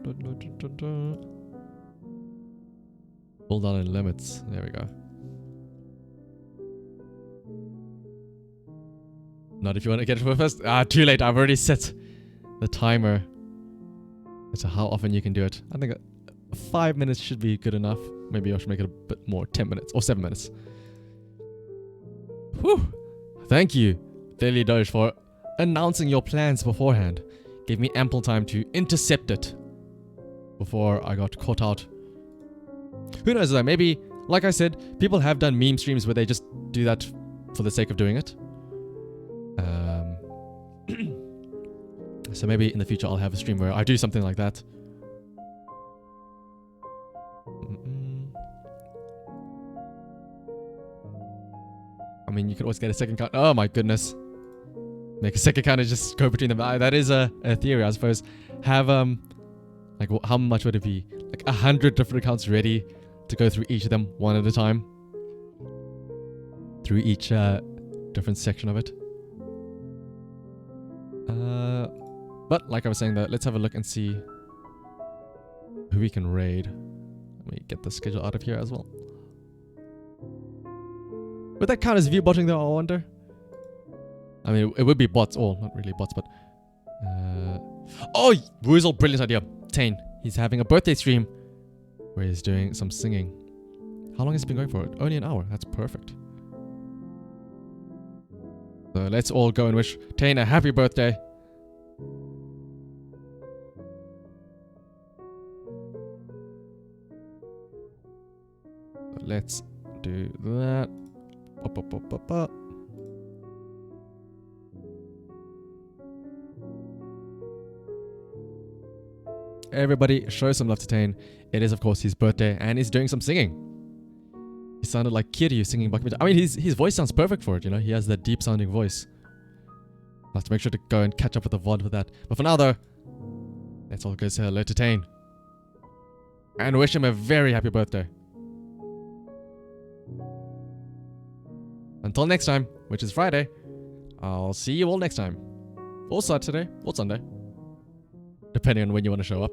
Pull down in limits. There we go. Not if you want to get it for first. Too late. I've already set the timer as to how often you can do it. I think 5 minutes should be good enough. Maybe I should make it a bit more. 10 minutes or 7 minutes. Whew. Thank you, Daily Doge, for announcing your plans beforehand. Gave me ample time to intercept it before I got caught out. Who knows though, maybe, like I said, people have done meme streams where they just do that for the sake of doing it. So maybe in the future I'll have a stream where I do something like that. I mean, you could always get a second count. Oh my goodness. Make a second count and just go between them. That is a theory, I suppose. Have, like, how much would it be? Like 100 different accounts ready to go through each of them one at a time. Through each different section of it. But like I was saying though, let's have a look and see who we can raid. Let me get the schedule out of here as well. Would that count as view botting though, I wonder? I mean, it would be bots, or not really bots, but... Oh! Woozle, brilliant idea. Tane, he's having a birthday stream where he's doing some singing. How long has he been going for? Only an hour. That's perfect. So let's all go and wish Tane a happy birthday. Let's do that. everybody show some love to Tane. It is, of course, his birthday, and he's doing some singing. He sounded like Kiryu singing Bakumichi. I mean, his voice sounds perfect for it, you know? He has that deep-sounding voice. I'll have to make sure to go and catch up with the VOD with that. But for now, though, let's all go say hello to Tane. And wish him a very happy birthday. Until next time, which is Friday, I'll see you all next time. Or Saturday, or Sunday. Depending on when you want to show up.